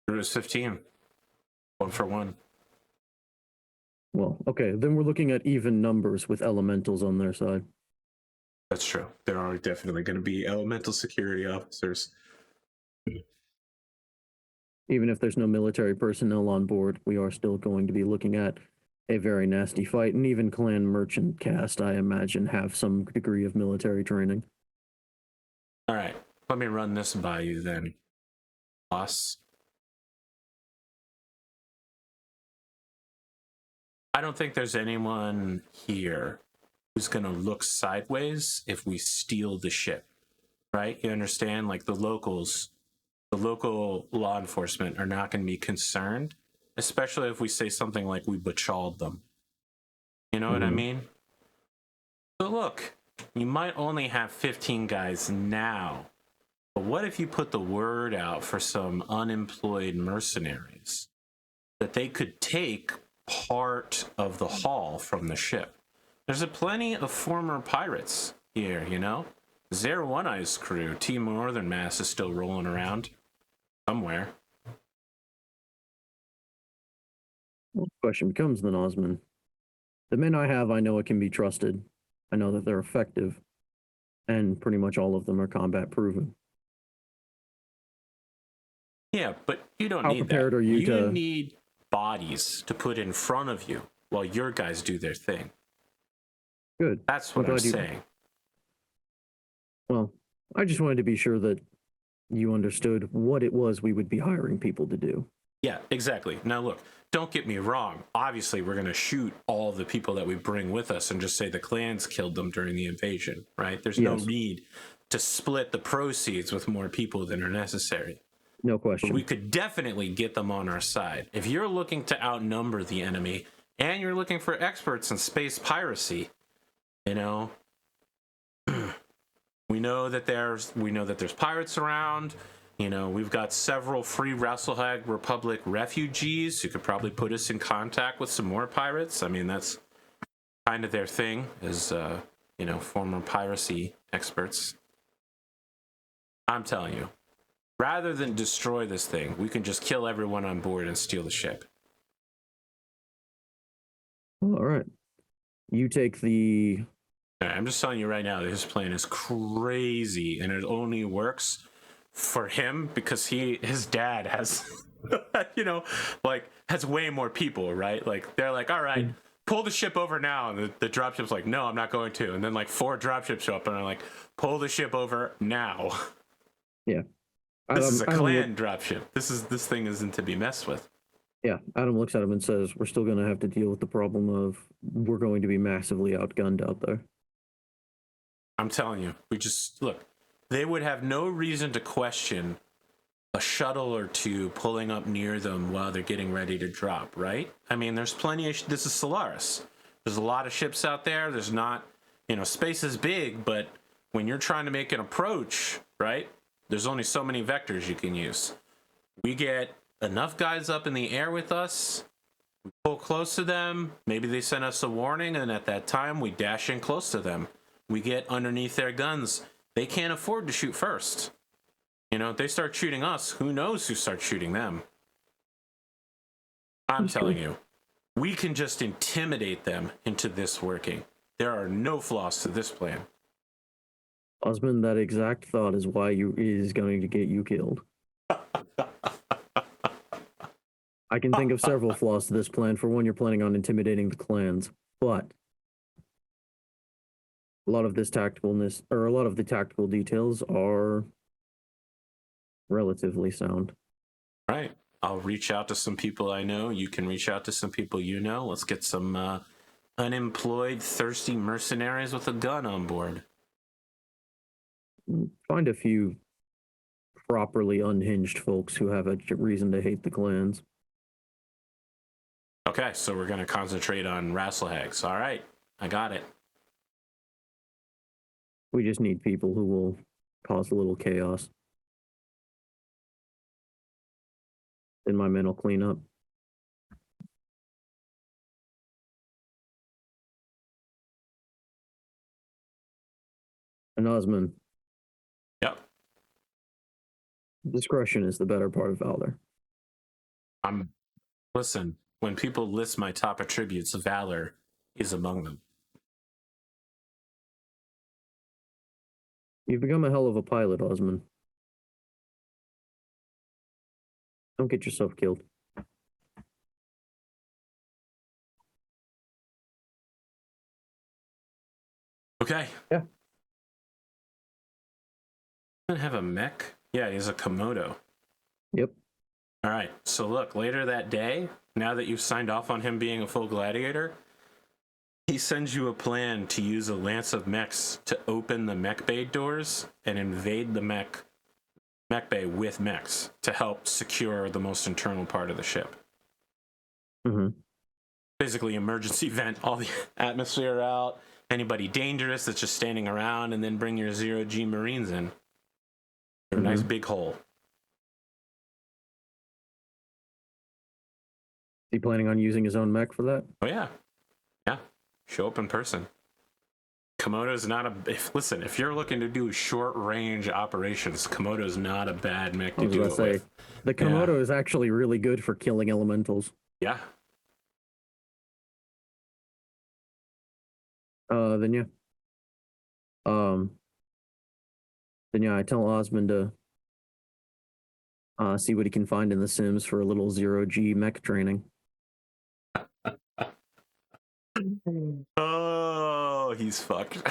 It was 15. 1 for 1. Well, okay, then we're looking at even numbers with elementals on their side. That's true. There are definitely going to be elemental security officers. Even if there's no military personnel on board, we are still going to be looking at a very nasty fight, and even clan merchant caste, I imagine, have some degree of military training. All right, let me run this by you then, boss. I don't think there's anyone here who's going to look sideways if we steal the ship, right? You understand? Like the local law enforcement are not going to be concerned, especially if we say something like we butchalled them. You know what I mean? So look, you might only have 15 guys now, but what if you put the word out for some unemployed mercenaries that they could take part of the haul from the ship? There's a plenty of former pirates here, Zare One-Eye's crew, Team Northern Mass, is still rolling around somewhere. Well, the question becomes then, Osman. The men I have, I know it can be trusted. I know that they're effective, and pretty much all of them are combat proven. Yeah, but you don't How need prepared that. Are you need bodies to put in front of you while your guys do their thing. Good. That's what I'm saying. Well, I just wanted to be sure that you understood what it was we would be hiring people to do. Yeah, exactly. Now look, don't get me wrong. Obviously, we're going to shoot all the people that we bring with us and just say the clans killed them during the invasion, right? There's no need to split the proceeds with more people than are necessary. No But question. we could definitely get them on our side. If you're looking to outnumber the enemy and you're looking for experts in space piracy, you know, we know that there's pirates around. You know, we've got several free Rasselhag Republic refugees who could probably put us in contact with some more pirates. I mean, that's kind of their thing, is you know, former piracy experts. I'm telling you, rather than destroy this thing, we can just kill everyone on board and steal the ship. All right. You take the... I'm just telling you right now that his plan is crazy, and it only works for him because his dad has, you know, like, has way more people, right? Like, they're like, all right, pull the ship over now. And the dropship's like, no, I'm not going to. And then, like, 4 dropships show up and are like, pull the ship over now. Yeah. This is a clan dropship. This thing isn't to be messed with. Yeah, Adam looks at him and says, we're still going to have to deal with the problem of we're going to be massively outgunned out there. I'm telling you, we just, look, they would have no reason to question a shuttle or two pulling up near them while they're getting ready to drop, right? I mean, there's plenty of, this is Solaris. There's a lot of ships out there. There's not, you know, space is big, but when you're trying to make an approach, right, there's only so many vectors you can use. We get enough guys up in the air with us, we pull close to them, maybe they send us a warning, and at that time, we dash in close to them. We get underneath their guns. They can't afford to shoot first. You know, if they start shooting us, who knows who starts shooting them? I'm telling you, we can just intimidate them into this working. There are no flaws to this plan. Osmond, that exact thought is why is going to get you killed. I can think of several flaws to this plan. For one, you're planning on intimidating the clans, but a lot of the tactical details are relatively sound. Right. I'll reach out to some people I know. You can reach out to some people you know. Let's get some unemployed, thirsty mercenaries with a gun on board. Find a few properly unhinged folks who have a reason to hate the clans. Okay, so we're going to concentrate on Rasselhags. All right, I got it. We just need people who will cause a little chaos in my mental cleanup. And Osman. Yep. Discretion is the better part of valor. Listen, when people list my top attributes, valor is among them. You've become a hell of a pilot, Osman. Don't get yourself killed. Okay. Yeah. Doesn't have a mech? Yeah, he has a Komodo. Yep. All right. So look, later that day, now that you've signed off on him being a full gladiator, he sends you a plan to use a lance of mechs to open the mech bay doors and invade the mech bay with mechs to help secure the most internal part of the ship. Mm-hmm. Basically, emergency vent all the atmosphere out, anybody dangerous that's just standing around, and then bring your 0G Marines in. A nice big hole. Is he planning on using his own mech for that? Oh, yeah. Yeah. Show up in person. Komodo's not if you're looking to do short range operations, Komodo's not a bad mech to do it with. The Komodo is actually really good for killing elementals. Yeah. Then yeah, I tell Osmond to see what he can find in the Sims for a little 0G mech training. Oh, he's fucked.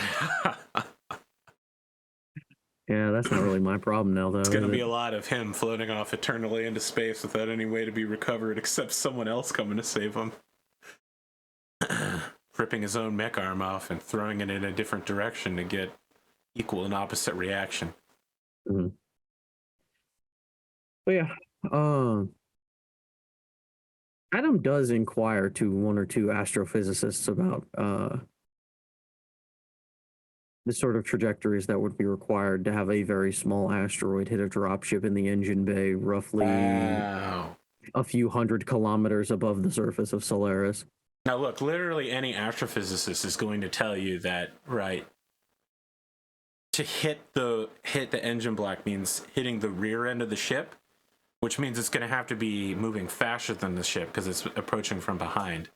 Yeah, that's not really my problem now, though. It's going to be a lot of him floating off eternally into space without any way to be recovered except someone else coming to save him. Ripping his own mech arm off and throwing it in a different direction to get equal and opposite reaction. Mm-hmm. But yeah, um, Adam does inquire to one or two astrophysicists about the sort of trajectories that would be required to have a very small asteroid hit a dropship in the engine bay, roughly Wow. a few hundred kilometers above the surface of Solaris. Now, look, literally any astrophysicist is going to tell you that, right? To hit the engine block means hitting the rear end of the ship, which means it's going to have to be moving faster than the ship because it's approaching from behind.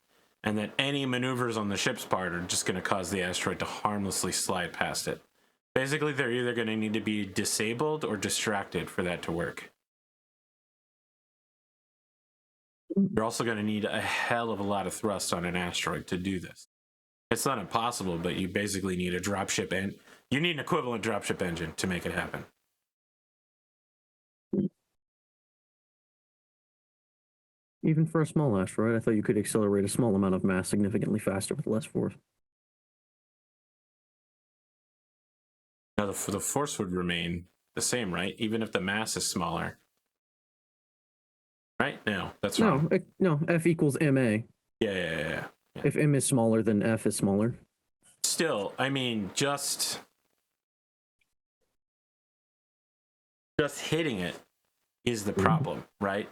And that any maneuvers on the ship's part are just going to cause the asteroid to harmlessly slide past it. Basically, they're either going to need to be disabled or distracted for that to work. You're also going to need a hell of a lot of thrust on an asteroid to do this. It's not impossible, but you basically need a dropship and you need an equivalent dropship engine to make it happen. Even for a small asteroid, I thought you could accelerate a small amount of mass significantly faster with less force. Now, the force would remain the same, right? Even if the mass is smaller. Right? No, that's wrong. No, F equals ma. Yeah. If m is smaller, then F is smaller. Still, I mean, just hitting it is the problem, right?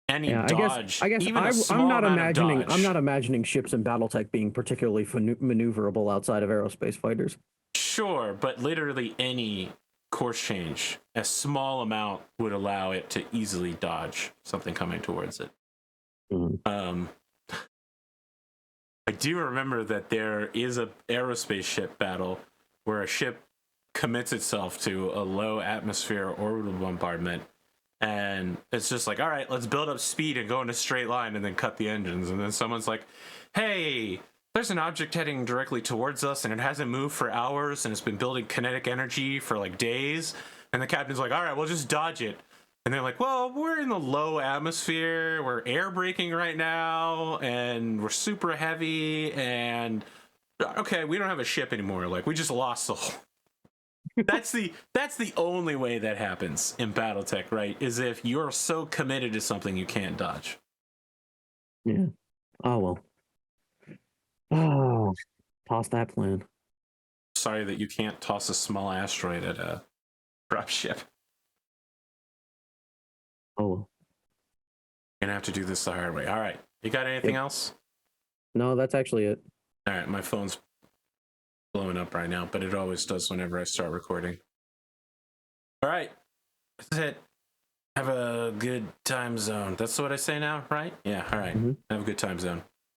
Any dodge, I guess even a small I'm not amount of imagining. dodge. I'm not imagining ships in BattleTech being particularly maneuverable outside of aerospace fighters. Sure, but literally any course change, a small amount would allow it to easily dodge something coming towards it. Mm-hmm. I do remember that there is a aerospace ship battle where a ship commits itself to a low atmosphere orbital bombardment, and it's just like, all right, let's build up speed and go in a straight line and then cut the engines. And then someone's like, hey, there's an object heading directly towards us and it hasn't moved for hours and it's been building kinetic energy for like days. And the captain's like, all right, we'll just dodge it. And they're like, well, we're in the low atmosphere, we're air braking right now, and we're super heavy, and okay, we don't have a ship anymore. Like, we just lost the whole... That's the only way that happens in BattleTech, right? Is if you're so committed to something you can't dodge. Yeah. Oh well. Oh, toss that plan. Sorry that you can't toss a small asteroid at a drop ship. Oh well. You're gonna have to do this the hard way. All right. You got anything else? No, that's actually it. All right, my phone's blowing up right now, but it always does whenever I start recording. All right. That's it. Have a good time zone. That's what I say now, right? Yeah, all right. Have a good time zone.